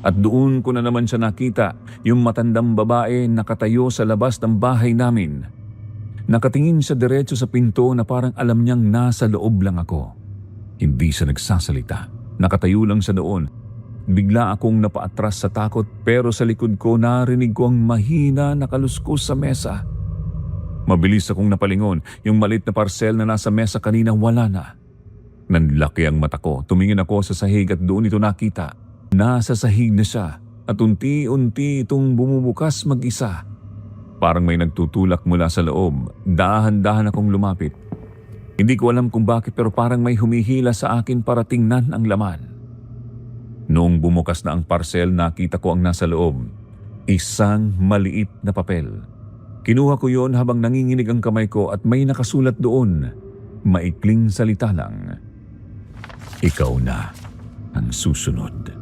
At doon ko na naman siya nakita, yung matandang babae nakatayo sa labas ng bahay namin. Nakatingin siya diretso sa pinto na parang alam niyang nasa loob lang ako. Hindi siya nagsasalita. Nakatayo lang siya doon. Bigla akong napaatras sa takot pero sa likod ko narinig ko ang mahina na kaluskos sa mesa. Mabilis akong napalingon. Yung maliit na parcel na nasa mesa kanina wala na. Nanlaki ang mata ko. Tumingin ako sa sahig at doon ito nakita. Nasa sahig na siya at unti-unti itong bumubukas mag-isa. Parang may nagtutulak mula sa loob. Dahan-dahan akong lumapit. Hindi ko alam kung bakit pero parang may humihila sa akin para tingnan ang laman. Noong bumukas na ang parcel, nakita ko ang nasa loob. Isang maliit na papel. Kinuha ko yon habang nanginginig ang kamay ko at may nakasulat doon. Maikling salita lang. Ikaw na ang susunod.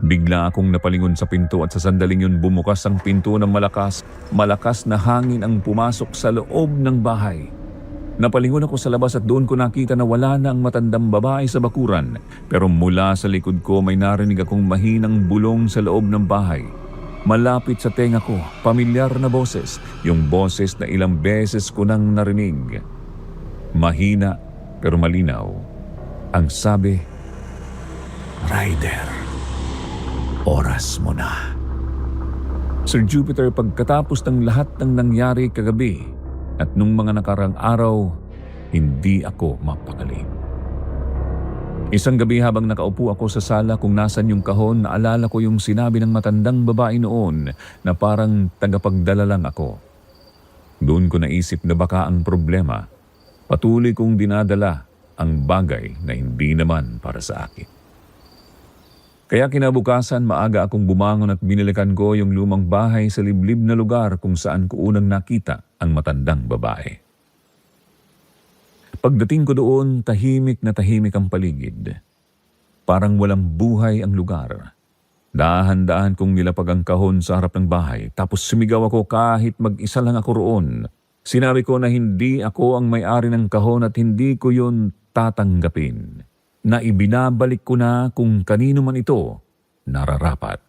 Bigla akong napalingon sa pinto at sa sandaling yun bumukas ang pinto ng malakas. Malakas na hangin ang pumasok sa loob ng bahay. Napalingon ako sa labas at doon ko nakita na wala na ang matandang babae sa bakuran. Pero mula sa likod ko may narinig akong mahinang bulong sa loob ng bahay. Malapit sa tenga ko, pamilyar na boses, yung boses na ilang beses ko nang narinig. Mahina pero malinaw. Ang sabi, Ryder, oras mo na. Sir Jupiter, pagkatapos ng lahat ng nangyari kagabi at nung mga nakarang araw, hindi ako mapakali. Isang gabi habang nakaupo ako sa sala kung nasan yung kahon, naalala ko yung sinabi ng matandang babae noon na parang tagapagdala lang ako. Doon ko naisip na baka ang problema, patuloy kong dinadala ang bagay na hindi naman para sa akin. Kaya kinabukasan maaga akong bumangon at binilikan ko yung lumang bahay sa liblib na lugar kung saan ko unang nakita ang matandang babae. Pagdating ko doon, tahimik na tahimik ang paligid. Parang walang buhay ang lugar. Dahan-dahan kong nilapag ang kahon sa harap ng bahay, tapos sumigaw ako kahit mag-isa lang ako roon. Sinabi ko na hindi ako ang may-ari ng kahon at hindi ko yun tatanggapin. Na ibinabalik ko na kung kanino man ito nararapat.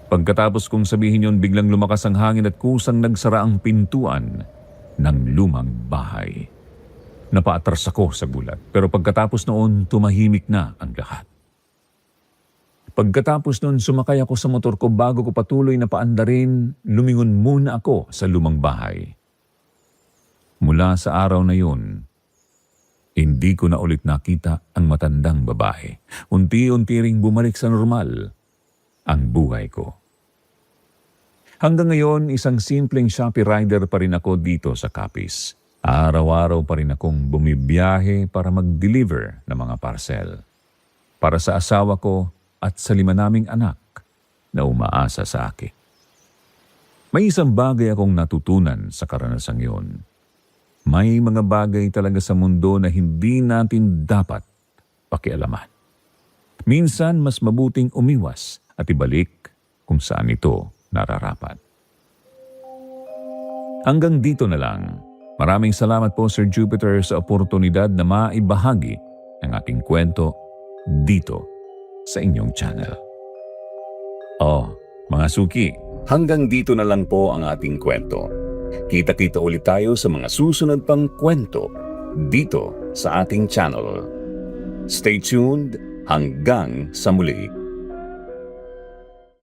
Pagkatapos kong sabihin yon, biglang lumakas ang hangin at kusang nagsara ang pintuan ng lumang bahay. Napaatras ako sa gulat, pero pagkatapos noon tumahimik na ang lahat. Pagkatapos noon sumakay ako sa motor ko bago ko patuloy na paandarin, lumingon muna ako sa lumang bahay. Mula sa araw na yun, hindi ko na ulit nakita ang matandang babae. Unti-unti ring bumalik sa normal ang buhay ko. Hanggang ngayon, isang simpleng Shopee rider pa rin ako dito sa Capiz. Araw-araw pa rin akong bumibiyahe para mag-deliver ng mga parcel. Para sa asawa ko at sa 5 naming anak na umaasa sa akin. May isang bagay akong natutunan sa karanasang iyon. May mga bagay talaga sa mundo na hindi natin dapat pakialaman. Minsan mas mabuting umiwas at ibalik kung saan ito nararapat. Hanggang dito na lang. Maraming salamat po Sir Jupiter sa oportunidad na maibahagi ang ating kwento dito sa inyong channel. Mga suki, hanggang dito na lang po ang ating kwento. Kita-kita ulit tayo sa mga susunod pang kwento dito sa ating channel. Stay tuned hanggang sa muli.